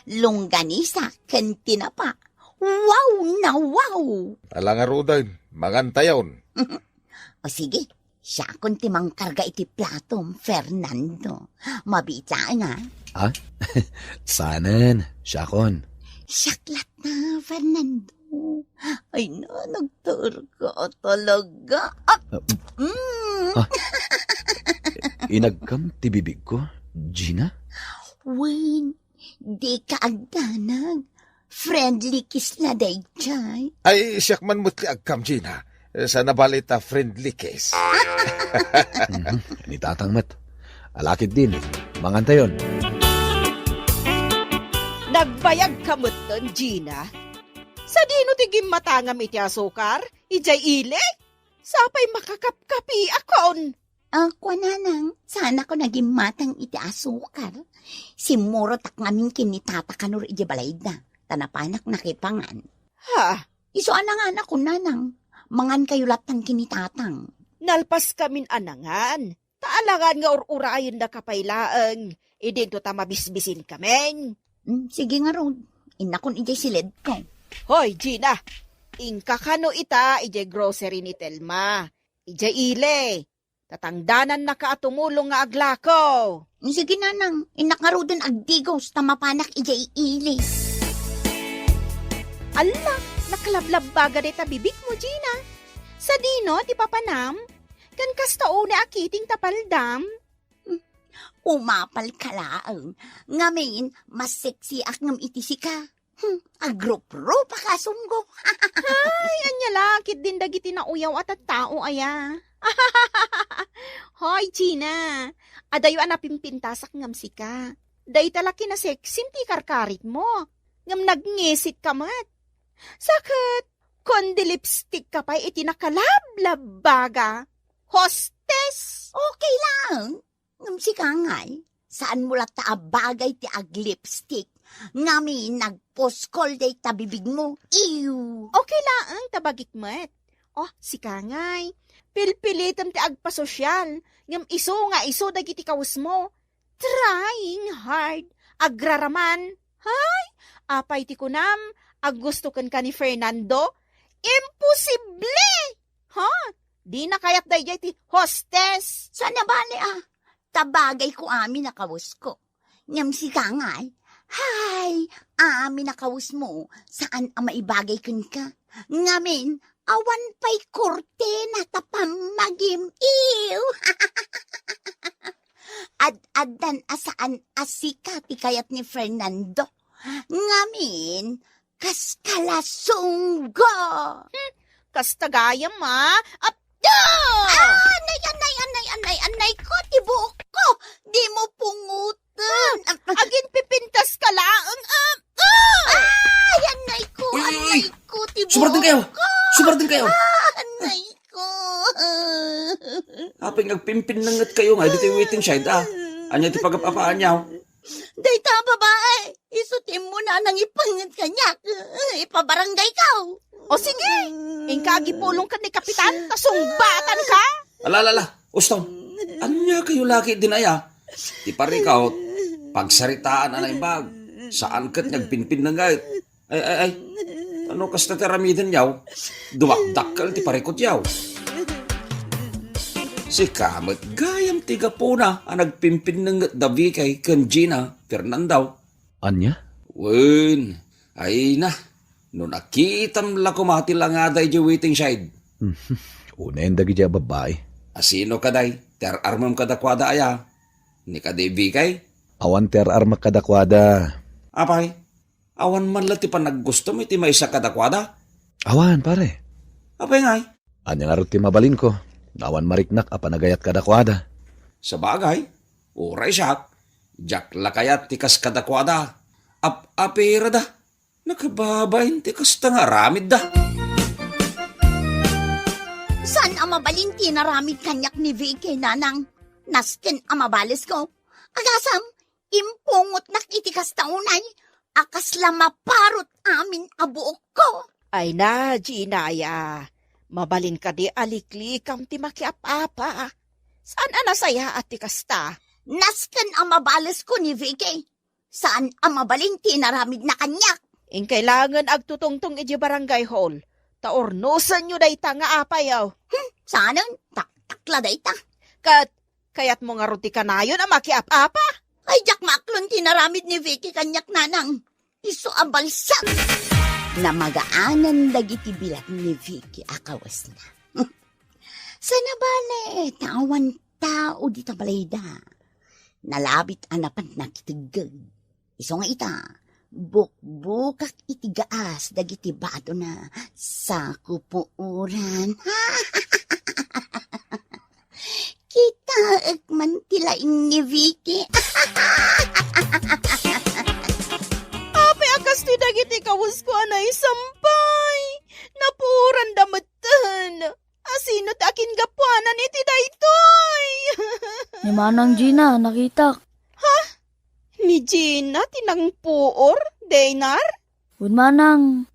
Longganisa ken tinapa. Wow na wow! Alangaro daw. Mangantayon. O sige, siya akong timang karga iti platom, Fernando. Mabita nga. Ha? Sanan, syakon. Siyaklat na, Fernando. Ay na, nagtaur ka talaga. Inagkam ti bibig ko, Gina? Wen, di ka agdanag. Friendly kiss na day, Chay. Ay, siyak man mutli agkam, Gina. Sa nabalita friendly kiss. Ni tatang mat. Alakit din, mangantayon. Nagbayag kamot nun, Gina. Sa dino tigim matangam iti asukar, ijay ile. Sapay makakapkapi akon. Ako nanang, sana ko naging matang iti asukar. Simuro tak ngamin kinitata kanur iti balayda na. Tanapanak nakipangan. Ha? Iso anang anak ko nanang. Mangan kayo latang kinitatang. Nalpas kamin anangan. Taalangan nga urayin na kapailaang. Idinto ta mabisbisin kamen. Sige nga Rod. Inakon ijay silid ko. Hoy, Gina. Ingka kano ita ijay grocery ni Telma. Ijay ile. Tatangdanan na kaatumulong nga aglako. Sige nanang. Inakarodan agdigos tamapanak ijay ili. Ala, nakalablab baga deta bibig mo, Gina. Sa dino, ti papanam. Kan kastao na akiting tapaldam. Umapal ka laang. Ngamin, mas sexy akngam itisi ka. Agrup-ro pa kasunggo. Ay, anya lakit din dagiti na uyaw at tao aya. Hoy, Gina. Adayo anapimpintasak ngam sika. Day talaki na sexy ti karkarit mo. Ngam nagngesit ka mat. Sakit, kundi lipstick ka pa iti nakalablab baga. Hostess! Okay lang. Ngam si kangay, saan mo lata abagay ti ag-lipstick? Ngami nag-post-call day tabibig mo. Ew! Okay lang, tabagikmat. Oh, si kangay. Pilpilitam ti agpasosyal. Ngam iso nga iso dagiti kawas mo. Trying hard. Agraraman. Hay, apay ti kunam. ag gusto kan ka ni Fernando? Imposible! Ha? Di na kayat day ti hostess. Sana bali tabagay ko amin nakawus ko. Ngam si kangay, hay, amin nakawus mo, saan ang maibagay kun ka? Ngamin, awan pa'y korte na tapam magim-iw. Ad-adan asaan asika ti kayat ni Fernando. Ngamin, kas kalasunggo. Kastagayam Anay ko, tibuok ko. Di mo pungutan. agin pipintas ka laang. Anay ko, tibuok Sumartin kayo! Sumartin kayo! Anay ko. Aping nagpimpin nangat kayo nga, dito yung waiting side, Anya ti pagapapaan niyaw. Dayta babae, isutin mo na nang ipangat kanyak. Ipabarangay ka. O sige, ingkagi pulong ka ni Kapitan, kasumbatan ka. Alala, Uston, anya kayo laki din aya? Di parikaw, pagsaritaan na imbag. Saan kat nagpinpin na gayt? Ay, ano kas na teramidan yaw? Dumakdakal ti parikot yaw. Si Kamat gayam tiga po na ang nagpimpin ng dabi kay Gina Fernando. Anya? Wen, ay na. No nakitam la kumati lang nga day di waiting side. Unayin dagi dya babae. Asino ka day? Ter armam kadakwada aya. Ni ka debi kay? Awan ter arma kadakwada. Apay, awan man lati pa naggusto mo iti may isa kadakwada? Awan pare. Apay ngay? Anya nga ti mabalin ko. Awan mariknak apanagayat kadakwada. Sa bagay, uray siya. Jak lakayat tikas kadakwada. Apira da. Nakababayin tikas tangaramid da. San ang mabalinti na ramid kanyak ni Vicky nanang nasken ang mabalis ko? Agasam, impungot nakitikas taunay, akas lamaparot amin abuok ko. Ay na, Ginaya. Mabalin ka di aliklikam ti makiapapa. Saan anasaya at ti kasta? Nasken ang mabalis ko ni Vicky. Saan ang mabalinti na ramid na kanyak? In kailangan agtutungtong iji barangay hall. Taornusan nyo day ta nga apayaw. Saan takla day ta? Kayat mo nga ruti ka na yun ang makiapapa. Ay, jak maklon tinaramid ni Vicky kanyak nanang. Iso abalsak. Na magaanan dagiti bilat ni Vicky akawas na. Sana bale, tawan tao di tabalayda. Nalabit anapan na kitigag. Iso nga ita, bukbukak itigaas dagiti bato na sa kupuuran. Kita man tilaing ni Vicky. Ape akas ti dagiti kawus ko anay sampay. Napuran damatan. Asino takin gapuanan iti daytoy. Ni Manang Gina, nakita. Ni Gina tinangpuor, Daynar? Wud Manang,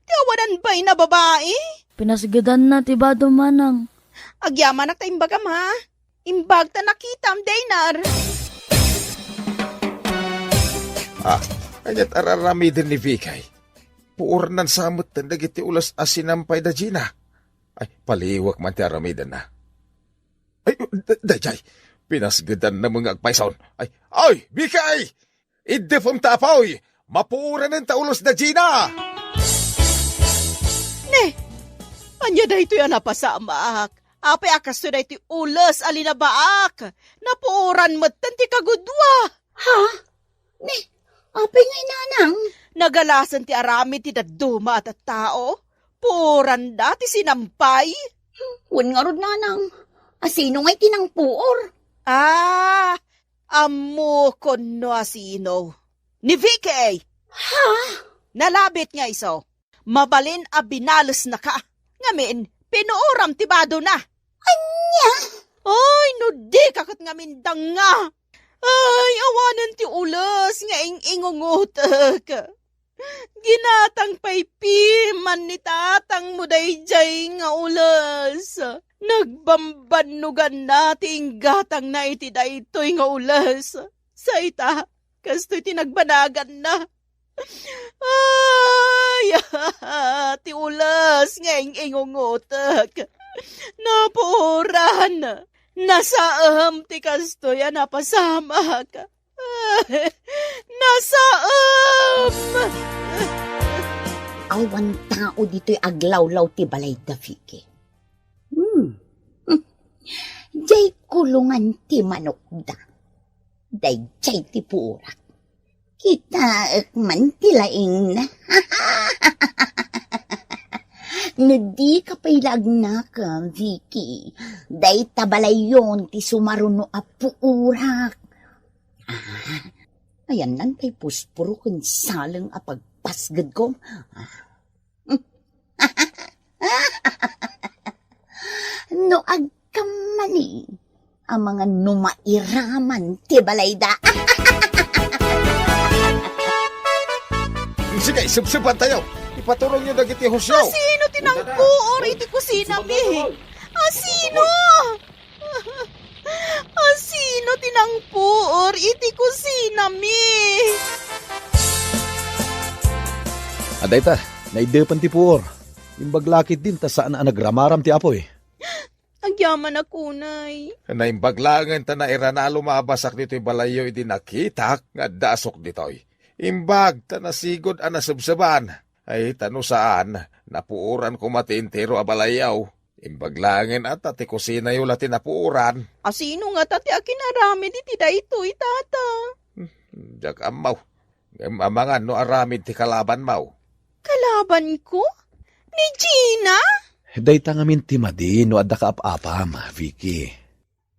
Tiawanan ba'y na babae? pinasigadan na tibado Manang. Agyaman na tayong bagam ha. Imbag ta nakitam, Daynar. Kanyat araramidin ni Vikay. Puurnan samot na dagiti ulas asinampay da Gina. Ay, paliwak man ti aramidan na. Ay, dajay, pinasgadan na mga agpaisaon. Ay, Vikay! Idefam tapaw, mapuuran ng taulos da Gina! Ne, anya da ito yan napasamak. Apay akas to da ito ulas alinabaak. Napuuran mo tanti kagudwa. Ha? Ne, apay nga nanang. Nagalasan ti arami ti daduma at tao. Puran dati sinampay. Wan nga rod nanang. Asino nga'y tinangpuor? Amo kono asino. Ni Vicky! Ha? Nalabit nga iso. Mabalin a binalos na ka. Ngamin, pinuuram tibado na. Anya? Ay, no di kakot ngamin danga. Ay, awanan ti ulas nga ingungutak. Ginatang paypiman ni tatang mo dayjay nga ulas. Nagbambanugan nating gatang na iti daytoy nga ulas. Sa ita, kasto'y tinagbanagan na. Ay, ti ulas nga ingungutak. Napuran. Nasaam ti kastoy napasama ka. Ay, nasaam! Awan tao dito'y aglawlaw ti balay da Fiki. Jay kulungan ti manok da. Day jay ti purak. Kita man ti laing na. Nadi ka pa'y lagna ka, Vicky. Day tabalayon ti sumaruno a puurak. Ayan nan tay puspuro kun salang a pagpasgad ko. No agkamani ang mga numairaman ti balayda. Sige, subsuban tayo. Ipaturong nyo dagiti husyaw. Asino tinangpuor iti kusina mi? Asino? Asino tinangpuor iti kusina mi? Adayta, naidepan ti puor. Imbaglakit din ta saan ang nagramaram ti apoy. Agyaman ako, nay. Naimbaglangan ta na irana lumabasak dito'y balayo iti nakita nga dasok dito'y. Imbag ta nasigod ang nasubsaban. Ay tano saan, napuuran ko matintero a balayaw. Imbaglangan at ati kusina yung lati napuuran. Asino nga tati akinarami diti daytoy tata? Diyak amaw. Amangan no aramid ti kalaban maw. Kalaban ko? Ni Gina? Dayta nga min ti madi no adda ka apapam, Vicky.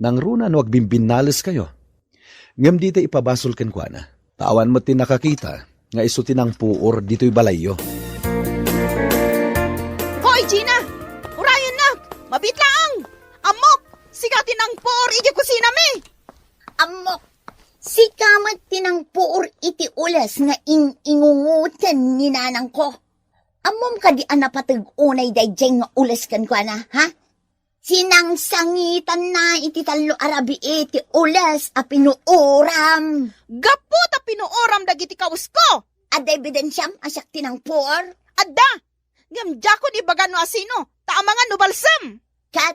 Nang runa no agbimbinalis kayo. Ngam dita ipabasol ken kuana. Tawan mo ti nakakita nga iso tinang puor dito'y balayo. Hoy, Gina! Urayan na! Mabitlaang! Amok! Sigatin ang por iti kusina mi! Amok, si kamat tinangpuor iti ulas nga ingungutan ni nanang ko. Amom ka di anapatag unay dayjay nga ulas kan ko na, ha? Sinangsangitan na iti talo arabi iti ulas a pinuuram. Gapo ta pinuuram dagiti kaus ko! Adda ebidensyam asyak tinangpuor. Adda! Ngamdya ko di baga no asino, taamangan no balsam! Kat,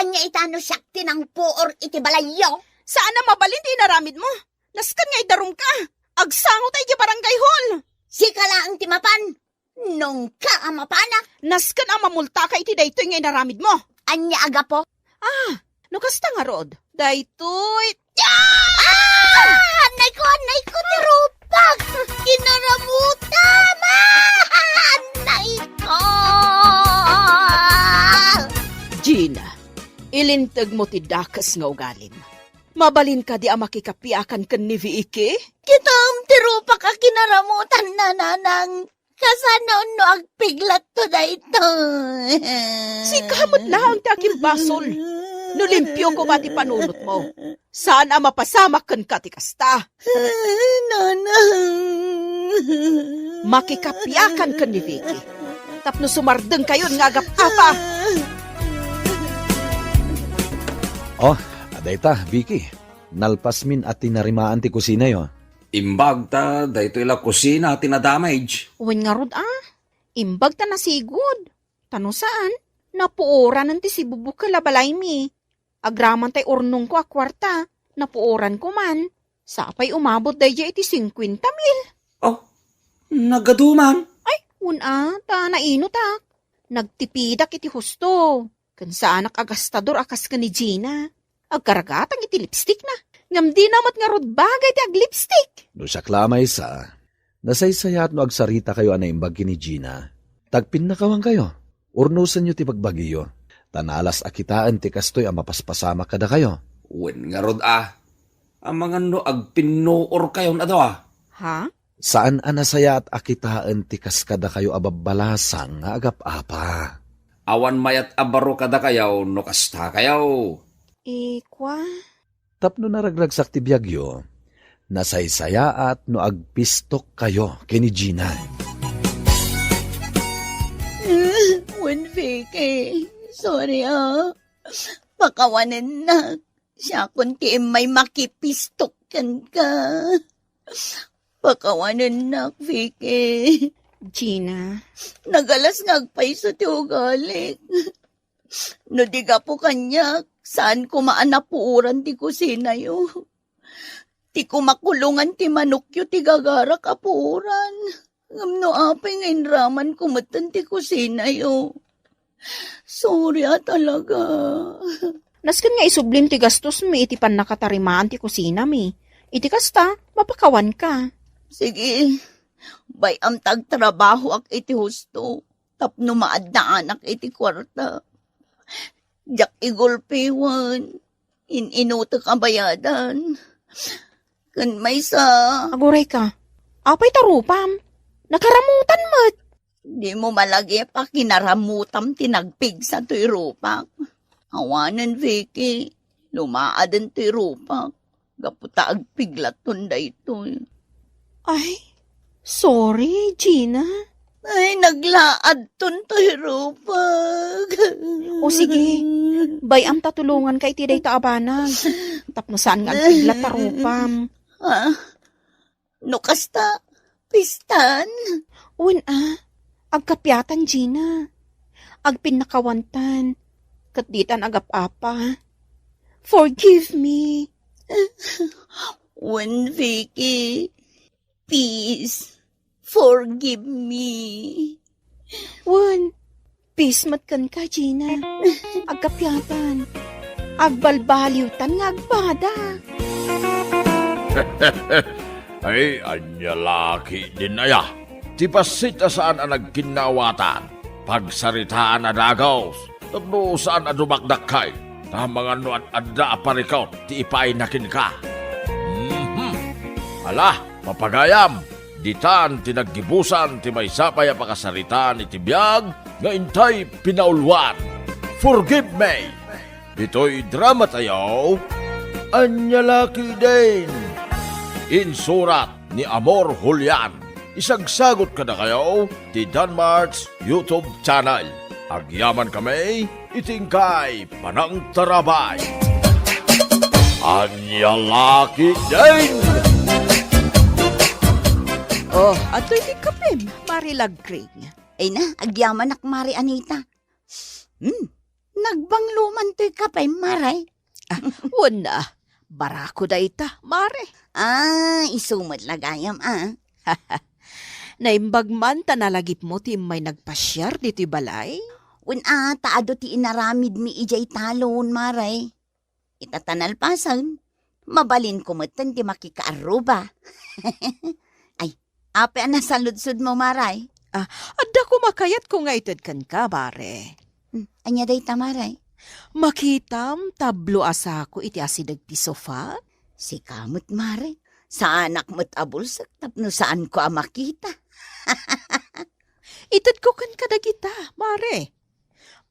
anya itano syak tinangpuor iti balayo. Saan na mabalin di naramid mo? Naskan nga idarum ka! Agsangot ay di barangay hall! Si kalaang timapan, nung ka amapanak. Naskan ang mamulta ka iti daytoy nga naramid mo! Anya aga po? No kasta nga rod? Daytoy... Anay ko, tirupag! Kinaramutan! Anay ko! Gina, ilintag mo ti dakas nga ugalim. Mabalin ka di ang makikapiakan kan ni Vicky? Kitam tirupak a kinaramutan na nanang. Kasano no agpiglat to da ito. Si kamot lang ti aking basol. No limpyo ko ba ti panunot mo? Saan ang mapasamak kan ka ti kasta? Nanang. Makikapiakan kan ni Vicky. Tapno sumardeng kayo nga agap-apa. Oh, adayta, Vicky. Nalpasmin at tinarimaan ti kusina yo. Imbag ta, dahito ila kusina tinadamage. Uwan nga rod imbag ta nasigod. Tano saan? Napuoran nanti si bubuk kalabalay mi. Agraman tay urnong ko a kwarta. Napuoran ko man. Sapay umabot daya iti 50,000. Oh, nagaduman. Ay, ta naino ta. Nagtipidak iti husto. Kan saan agastador akas ka ni Gina. Agkaragatang iti lipstick na. Ngam di namat nga rod bagay ti ag lipstick. No siya klamay sa, nasaysayat no agsarita kayo anay imbag ni Gina. Tagpin na kawang kayo. Urnusan nyo ti pagbagiyo. Tanalas akitaan ti kastoy ang mapaspasama kada kayo. Uwan nga rod ang mga no agpinuor kayo na daw Ha? Saan anasaya at akitaan ti kaskada kayo ababalasang nga agap-apa. Awan mayat abaro kada kayaw no kasta kayaw. Kwa? Tapno naragragsak ti biyagyo, nasaysaya at no agpistok kayo kini Gina. When Vicky, sorry pakawanan na. Siya kunti may makipistokan ka. Pakawanan nak, Vicky. Gina, Nagalas ngagpay sa ti ugalik. No di ka po kanyak, saan ko maanapuuran ti kusina yo? Ti kumakulungan ti manukyo ti gagara kapuuran. Ngam no apay ngayon raman kumatan ti kusina yo. Sorry talaga. nasken nga isublim ti gastos mi iti pan nakatarimaan ti kusina mi. Iti kasta, mapakawan ka. Sige, bayam tagtrabaho ak iti husto. Tapno maad na anak iti kwarta. Jak igulpiwan. Inutak ang bayadan. Kan may sa... Aguray ka. Apay tarupam. Nakaramutan mo't. Di mo malagi pa kinaramutam tinagpig sa tuy rupak. Awanan, Vicky. Lumaadan tuy rupak. Gaputa agpiglat tunda ito. Ay, sorry, Gina. Ay, naglaad ton tuy rupak. O sige, bayam tatulungan kay ti day taabanag. Tapno saan nga agpiglat tarupam. Ah, no kasta, pistan. Uwan agkapyatan, Gina. Agpinakawantan. Katditan agap-apa. Forgive me. When Vicky, please, forgive me. Uwan, peace matkan ka, Gina. Agkapyatan. Agbalbaliwtan nga agbada. Ay, anya laki din aya. Ti pasita saan ang nagkinawatan. Pagsaritaan na dagaws. Tapno saan ang dumakdakay. Na mga nuan adda aparikaw. Ti ipay nakin ka. Ala, papagayam. Ditan tinaggibusan ti may sapay pakasaritaan iti biyag. Nga intay pinaulwan. Forgive me. Dito'y drama tayo. Anya laki din. Insurat ni Amor Julian. Isagsagot ka na kayo ti Danmarks YouTube channel. Agyaman kami, itingkay panang tarabay. Anya laki din! Oh, ato iti kapim, Marilagring. Ay na, agyaman ak Mari Anita. Nagbangluman to'y kapay, Maray. Wala, barako da ita, Mare. Isumot lagayam, Naimbag man tanalagip mo ti may nagpasyar dito'y balay? Taado ti inaramid mi ijay talon, Maray. Itatanalpasan, mabalin kumatan ti makikaaruba. Ay, ape na saludsud mo, Maray. Adda ko makayat ko nga itad kan ka, Mare. Anya day ta, Maray? Makitam tablo asa ko iti asidag ti sofa? Si kamot, Mare. Sa anak mo't abulsak, tapno saan ko makita. Itad ko kan kadagita, Mare.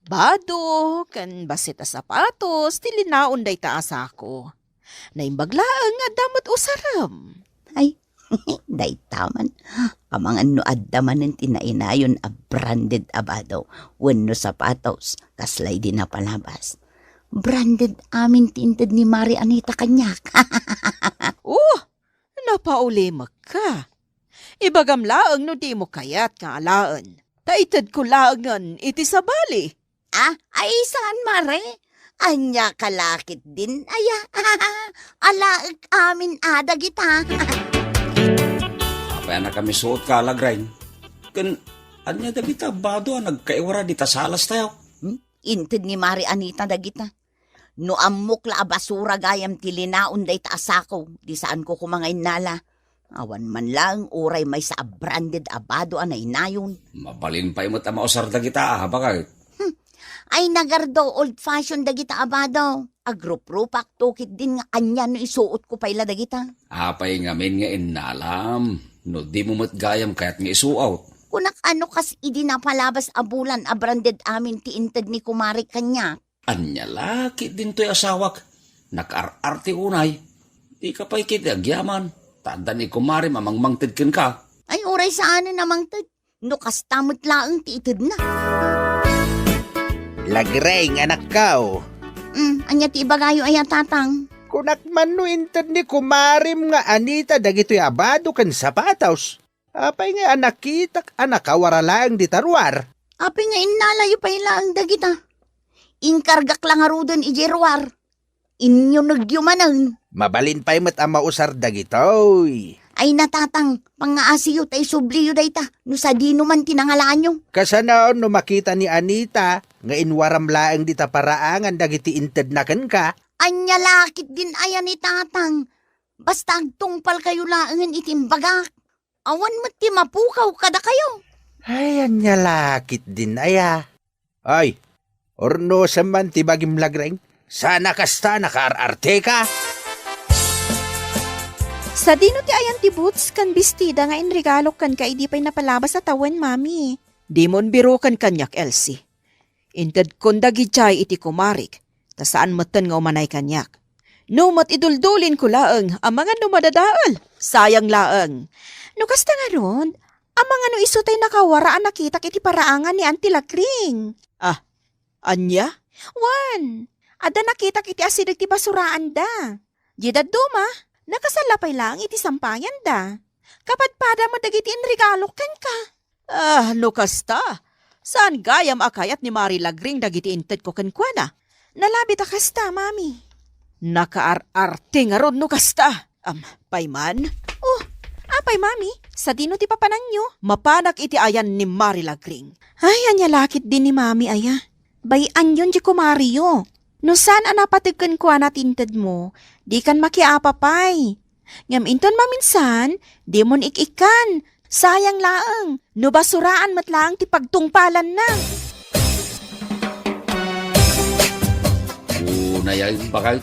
Bado, kan basit a sapatos, tilinaon day taas ako. Naimbaglaang nga damat usaram. Ay, day taman. Kamangan no addaman ng tinainayon a branded abado. Wano sapatos, kaslay din na palabas. Branded amin tinted ni Mari Anita kanyak. Napaulimak ka. Ibagam laang no di mo kayat nga alaan. Taitad ko laangan iti sabali. Ay saan, Mare? Anya kalakit din, aya. Alaag amin adagita. Apay na kami suot ka, Lagrain. Kan, anya dagita, bado nagkaiwara di tasalas tayo. Inted ni Mari Anita dagita. No amok la basura gayam tilinaon day taasako. Di saan ko kumangay nala. Awan man lang uray may sa branded abado anay nayon. Mabalin pa imot ang mausar dagita, bakit? Ay nagardo old fashion dagita abado. Agrup-rupak tukit din nga kanya no isuot ko payla dagita. Apay ngamin nga inalam. No di mo matgayam kaya't nga isuot. Kunak ano kas idi na palabas abulan a branded amin ti inted ni kumari kanya. Anya laki din to'y asawak. Nakar-arte unay. Di ka pa'y kitagyaman. Tanda ni kumari mamangmangtid ken ka. Ay oray saan na namangtid. No kastamot laang ti ited na. Lagreng anak kao. Anya ti ibagayo aya tatang. Kunak man no inted ni kumarim nga Anita dagito'y abado kan sapatos. Apay nga anakitak anakawara lang di tarwar. Apay nga inalayo pa ilang dagita. Inkargak lang arudon ijerwar. Inyo nagyumanan. Mabalin pa'y mat ang mausar dagitoy. Ay natatang, pangaasiyo tay subliyo dayta. No sa di naman tinangalanyo. Kasanaon no makita ni Anita nga inwaram laang di taparaangan dagiti inted na ka. Anya lakit din ayan ni tatang. Basta agtungpal kayo laangan itimbagak. Awan mo ti mapukaw kada kayo. Ay, anya lakit din aya. Ay, orno sa man ti bagim lagreng. Sana kasta nakaararte ka. Sa dino ti ayan ti boots kan bestida nga inregalo kan ka idi pa'y napalabas sa tawan, mami. Di mon biro kan kanyak, Elsie. Inted kon dagi chay iti kumarik, ta saan matan nga umanay kanyak. No mat iduldulin ko laeng, ang mga numadadaal. Sayang laeng. No kasta nga ron, ang mga no isutay nakawaraan nakitak iti paraangan ni Auntie Lagring. Ah, anya? Wan, ada nakitak iti asidag ti basuraan da. Jidad duma, nakasalapay lang iti sampayan da. Kapadpada mo dagiti regalo ken ka. Ah, no kasta. Saan gayam akayat ni Mari Lagring dagiti inted ko ken kuana? Nalabi ta kasta, mami. Nakaar-arte nga ron no kasta. Payman? Oh, apay mami, sa dino ti papanan nyo, mapanak iti ayan ni Mari Lagring. Ay, anya lakit din ni mami aya. Bayan yun di kumario. No saan anapatigkan ko natinted mo, di kan makiapapay. Ngam inton maminsan, di mon ikikan. Sayang laang, no basuraan matlaang ti pagtungpalan na. Unayayin bakal.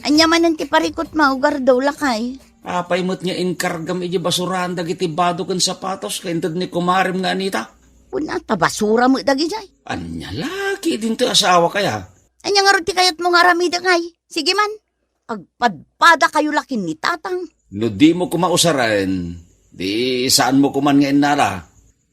Anya man ti parikot maugar daw lakay. Apay mo't nga inkargam iji basurahan dagiti bado kan sapatos kaintad ni kumarim nga Anita. Una ta basura mo dagi jay. Anya laki din ti asawa kaya. Anya nga ruti kayat mo nga ramida kay. Sige man, agpadpada kayo lakin ni tatang. No di mo kumausaran, di saan mo kuman nga inara.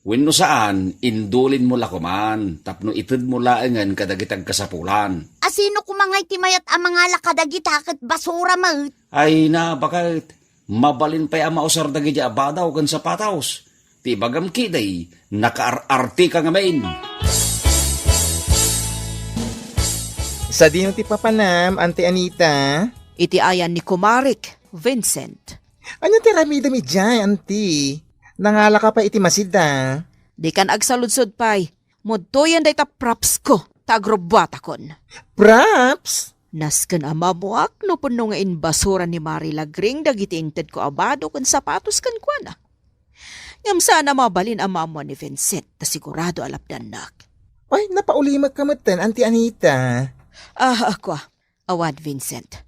Wenno saan, indulin mo la kuman, tapno ited mo laengan kadagitag kasapulan. Asino kumangay ti mayat ang mga lakadagita kat basura mo? Ay na, bakit? Mabalin pa'y ang mausar dagi di abadaw kan sapataws. Ti bagam kiday, nakaar-arti ka nga main. Sa dino ti papanam, Auntie Anita? Iti ayan ni Kumarik, Vincent. Ano ti ramida mi dyan, Auntie? Nangala ka pa iti masida. Di kan agsaludsod pa'y, mudtoyan day ta props ko, ta agrobwata kon. Props? Nasken amamuak no puno nga inbasura ni Mari Lagring dagiti inted ko abado kan sapatos kan kuana. Ngam sana mabalin ang mamo ni Vincent ta sigurado alapdanak. Ay, napaulimak ka matan, Auntie Anita. Ako, awad Vincent.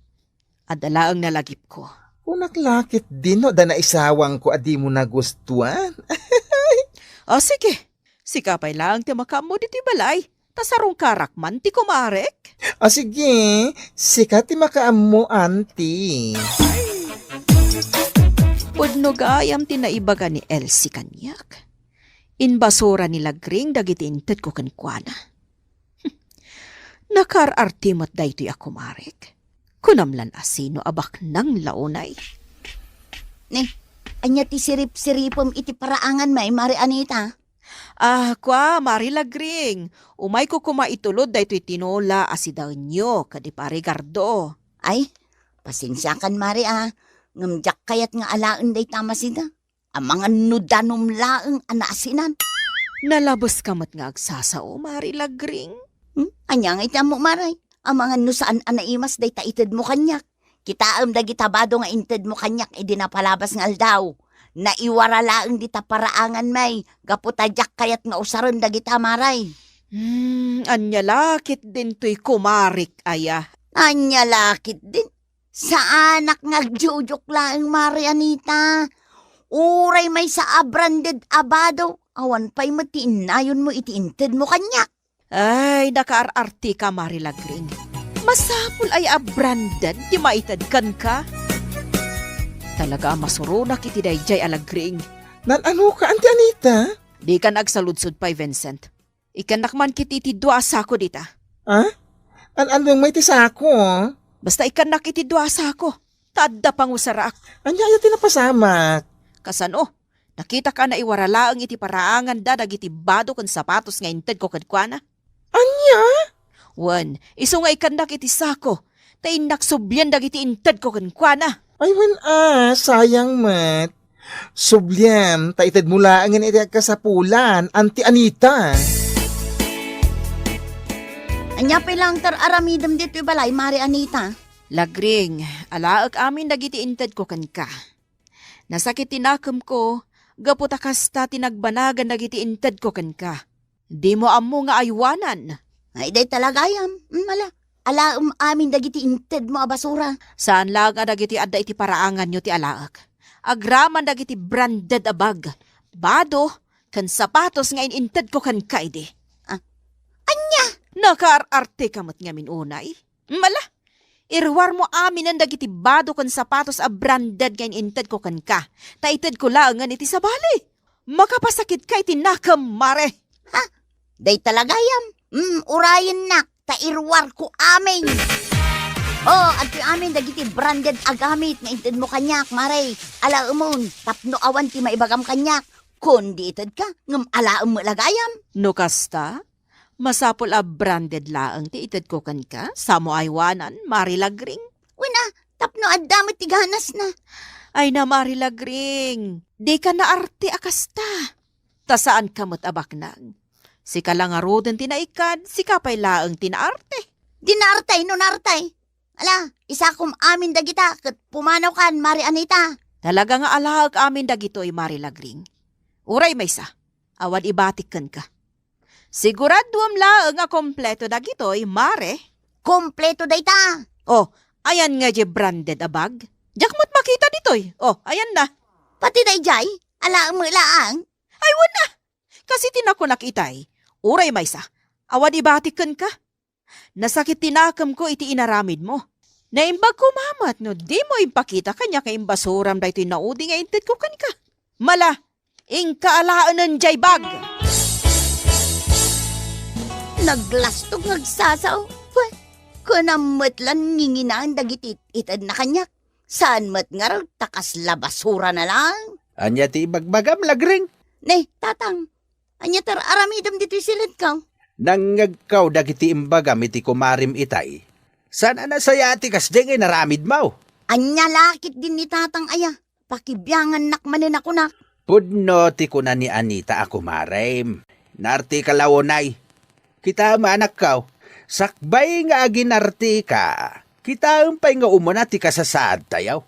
Adalaang nalagip ko. Unak lakit din no, da naisawang ko adi mo nagustuhan. Sige. Sikapay lang ti makammo diti balay. Tasarong karakman ti kumarek. Sige. Sikat ti makaammo, Auntie. Pudno gayam ti naibaga ni Elsie kanyak. Inbasura ni Lagring dagiti inted ko kankwana. Nakar-artimot da ito'y akumarek. Kunamlan asino abak ng launay. Anya ti sirip-siripom iti paraangan may Mari Anita. Kwa, Mari Lagring. Umay ko kumaitulod da ito'y tinola asidaw nyo, kadi pare gardo. Ay, pasensyakan Mari Ngamjak kayat nga alaan day tama sida. Ang mga nudanom laeng anasinan. Nalabos kamat nga agsasao, Mari Lagring. Anya nga ita mo, Maray. Ang mga nusaan anaimas day taited mo kanyak. Kitaam da gitabado nga inted mo kanyak napalabas nga aldaw. Naiwara laeng di taparaangan may. Gaputadyak kayat nga usaron da gita, Maray. Anya lakit din to'y kumarik, aya. Anya lakit din. Sa anak ngagjujuk laeng, Mari Anita. Uray may sa branded abado. Awan pa'y matiinayon mo itiinted mo kanyak. Ay, nakaar-arti ka, Mari Lagring. Masapul ay branded, di maitad kan ka. Talaga masurunak iti dayjay Alagring. Ano ka, Auntie Anita? Di ka nagsaludsod pa'y Vincent. Ikan nakman kiti ti dua asako dita. Anong may tisako? Basta ikanak iti duasa ko. Tadda pang usarak. Anya aya tinapasamak. Kasano? Nakita ka na iwaralaang iti paraangan da dagiti bado kon sapatos nga inted ko kadkwana? Anya? Wan, iso nga ikanak iti sako. Tainak subyan dagiti inted ko kadkwana. Ay sayang mat. Subliam, taitad mula ang iti kasapulan, Auntie Anita. Anya pa lang aramidam dito balay, Mari Anita. Lagring, alaag amin dagiti inted ko ka. Nasakit tinakam ko, gaputa kasta tinagbanagan dagiti inted ko ka. Di mo amo nga aywanan. Ay, day talaga yam. Mala, alaam amin dagiti inted mo abasura. Saan lang dagiti adda iti paraangan nyo ti alaag? Agraman dagiti branded abag. Bado, kan sapatos nga ininted ko kan kaide. Anya? Nakaar-arte kamot nga minunay. Mala, irwar mo amin ang dagiti bado kan sapatos a branded nga ininted ko kan ka. Taited ko lang nga iti sabali. Makapasakit ka iti nakam, mare. Ha? Day talaga yam. Urayan nak, tairwar ko amin. Oh, at yung amin dagiti branded agamit nga inted mo kanyak, Mare. Alaamon, tapno awan ti maibagam kanyak. Kundi ited ka, ngam alaam mo lagayam. No kasta, masapol a branded laang ti ited ko kan ka, samo aywanan, marilagring. Wala, tapno adamot ti ganas na. Ay na marilagring, di ka na arte akasta. Tasaan kamot abaknang. Sika lang aroden tinaikad, sika pa'y laang tinaarte. Dinartay no nartay. Ala, isa kum amin dagita, kat pumanaw kan, Mari Anita. Talaga nga alahag amin dagito'y marilagring. Uray may sa, awan ibatik kan ka. Siguraduam laang nga kompleto dagito'y, Mare. Kompleto dayta. Oh, ayan nga je branded abag. Diyak mo't makita dito'y. Oh, ayan na. Pati day jay, alaang mo laang. Ay, wala. Kasi tinako nakitay. Uray may sa, awan ibatik kan ka. Nasakit tinakam ko iti inaramid mo. Naimbag ko mamat no, di mo impakita kanya kay imbasuram da ito'y naudi nga inted ko kanika. Mala, ingkaalaan ng jay bag. Naglastog nagsasaw. Kunamot lang nginginaan dagiti itad na kanyak. Saan mat nga raw takas labasura na lang. Anya ti bagbagam lagring. Ne, tatang. Anya aramidam dito silid ka. Nangagkaw dagiti imbagam iti kumarim itay. Sana na sayati kas dengay naramid mo. Anya lakit din ni tatang aya. Pakibyangan nakmanin ako nak. Pudno ti ko na ni Anita ako marim. Narti kalawonay. Kita maanak kaw. Sakbay nga aginarti ka. Kita umpay nga umuna ti kasasaad tayaw.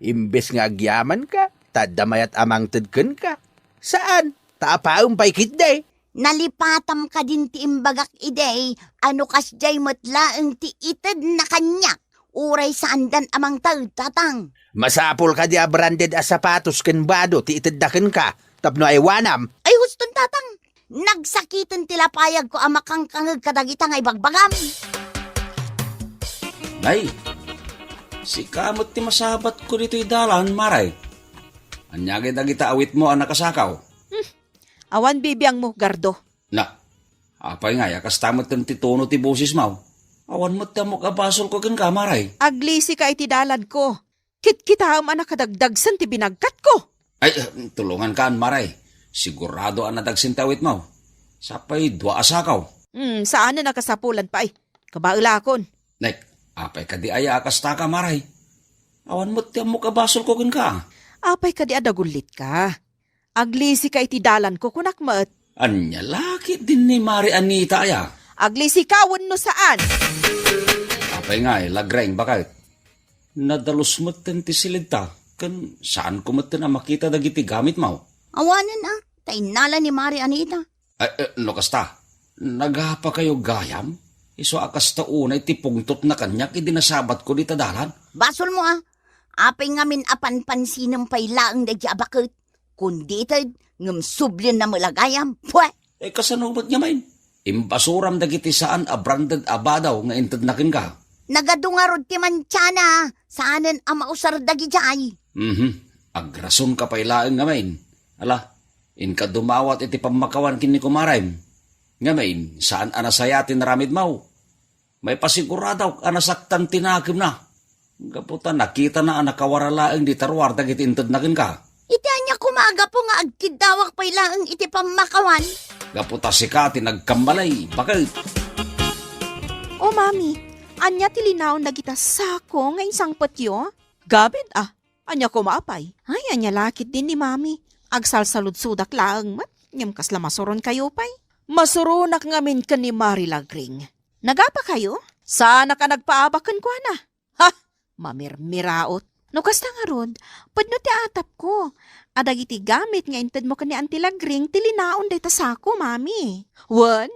Imbes nga agyaman ka, tadamayat amang tedken ka. Saan? Tapa umpay kitday. Nalipatam ka din ti imbagak idey, ano kas jay matlaang ti ited na kanyak, uray sa andan amang tatang. Masapol ka dia branded a sapatos ken bado ti iteddaken ka, tapno ay wanam. Ay huston tatang, nagsakitan tilapayag ko amakang kangag kadagita nga ibagbagam. Nay, si kamot ti masabat ko dito'y dalan, Maray. Anyagay dagita awit mo ang nakasakaw. Awan bibiyang mo, Gardo. Na, apay nga, yakas tamot kan ti tono ti busis mo. Awan mo tamok abasol ko kan ka, Maray. Aglisi ka iti dalad ko. Kit-kita ang anak kadagdagsan ti binagkat ko. Ay, tulungan ka, Maray. Sigurado ang nadagsintawit mo. Sapay, dua asakaw. Saan na nakasapulan pa ay? Kabailakon. Nek, apay ka di ay akas ta ka, Maray. Awan mo tamok abasol ko kan ka. Apay ka di adagulit ka. Aglisi ka iti dalan ko kunak mat. Anya laki din ni Mari Anita aya. Aglisi ka no saan? Apay nga lagreng bakit? Nadalos mo ti silid ta. Kan saan ko mo na makita dagiti gamit mo? Awanan tainala ni Mari Anita. No kasta, naghapa kayo gayam? Iso akas taunay ti pungtot na kanyak idinasabat ko di tadalan? Basol mo apay ngamin apan pansinang pailaang da abakit. Kundi itad, ngam sublin na malagayam. Pwe! Kasanubot niya main. Impasuram dagiti saan a branded abadaw nga intad nakin ka. Nagadungarod ti mantyana. Saanan ang mausar dagi jay. Agrason ka pailaang nga main. Ala, inka dumawat iti pamakawan kini kumaraym. Nga main, saan anasayatin naramid mau? May pasiguradaw ka nasaktan tinagim na. Gaputan, nakita na ang nakawaralaang di tarwar dagiti intad na kin ka. Iti anya kumaga po nga agkidawak pa ilaang iti pamakawan. Gaputa si Kati nagkambalay. Bakit? O mami, anya tilinaw na kita sako nga isang patyo? Gabid anya kumapay. Ay, anya lakit din ni mami. Agsalsalud-sudak laang mat. Ngam kasla masuron kayo pay. Masurunak ngamin ka ni Mari Lagring. Nagapa kayo? Sana ka nagpaabakan ko na. Ha! Mamirmiraot. No kasta nga rod, padno ti atap ko. Adag iti gamit nga inted mo ka ni Auntie Lagring tilinaon dayta sako, mami. Wan,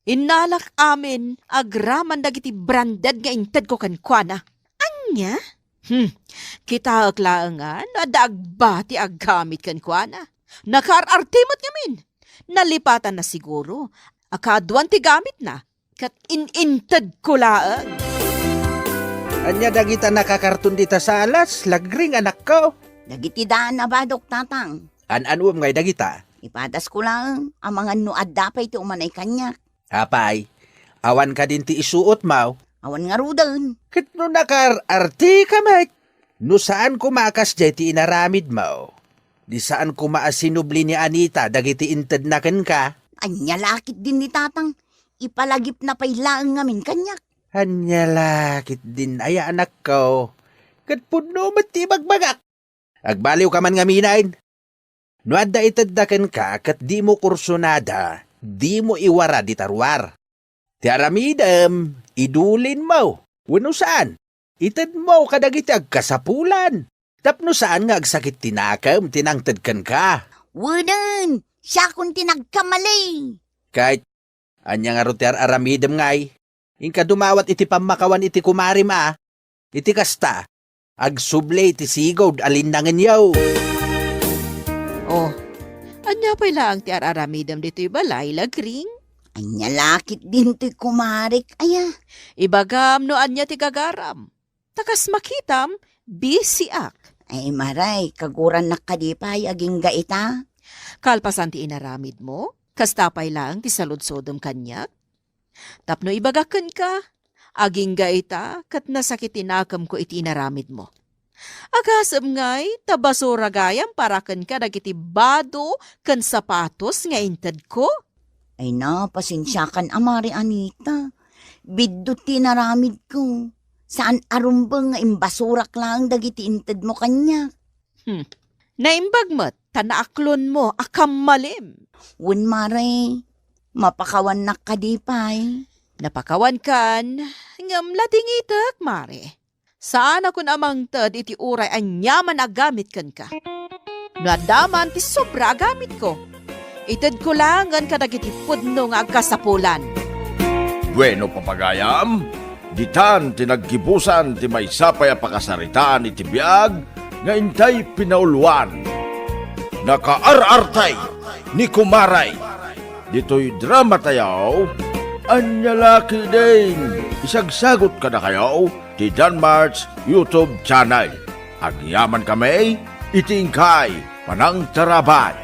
inalak amin agraman dagiti branded nga inted ko kankwana. Anya? Kita aklaangan, adagbati aggamit kankwana. Nakarartimot ngamin. Nalipatan na siguro. Akaduan ti gamit na. Kat in-inted ko laang. Anya dagita nakakartun dita sa alas, Lagring anak ko. Dagiti daan na ba, Dok Tatang? An-anuam ngay dagita? Ipatas ko lang ang mga nuad dapay ti umanay kanya. Apay, awan ka din ti isuot mau. Awan nga rudan. Kat no nakar-arti ka, Mike. No saan kumakas jay ti inaramid mo? Di saan kumaasinubli ni Anita dagiti inted na ken ka? Anya lakit din ni Tatang. Ipalagip na pailaang ngamin kanyak. Anya lakit din ay anak ko. Kat puno mati magbagak. Agbaliw ka man ngaminain. No adda ited na ken ka kat di mo kursunada, di mo iwara di tarwar. Ti aramidem, idulin mo. Wano saan? Ited mo kadagiti agkasapulan. Tapno saan nga agsakit tinakam, tinangtad kan ka. Wadan, siya kung tinagkamali. Kahit, anya nga rotiar aramidem ngay. Inka dumawat iti pamakawan iti kumarim iti kasta. Agsuble iti sigod alindangan yaw. Oh, anya pa lang ti araramidam dito'y balay, Lagring? Anya lakit din to'y kumarik, aya. Ibagam no anya ti gagaram. Takas makitam, busy ak. Ay maray, kaguran nakadipay aging gaita. Kalpasan ti inaramid mo, kastapay lang ti saludsodom kanyak. Tapno ibagakan ka, aging gaita kat nasakit tinakam ko iti inaramid mo. Agasam ngay, tabasura gayam parakan ka dagiti bado kan sapatos nga inted ko. Ay na, pasensyakan amari Anita. Biddo tinaramid ko. Saan arumbang nga imbasurak lang dagiti inted mo kanya. Naimbagmat, tanaaklon mo, akam malim. Wen mare, mapakawan na kadipay. Napakawan kan, ngam lating itak, mare. Saan ako namang tad iti uray anyaman agamit kan ka. Nadaman ti sobra agamit ko. Itad ko lang ang kadagiti pudno nga agkasapulan. Bueno, papagayam, ditan tinaggibusan ti may sapay a pakasaritaan iti biag nga intay pinauluan. Nakaarartay ni Kumaray. Dito'y drama tayaw, anya laki din. Isagsagot ka na kayo ti Danmar's YouTube channel. Agyaman kami, itingkay, panang tarabay.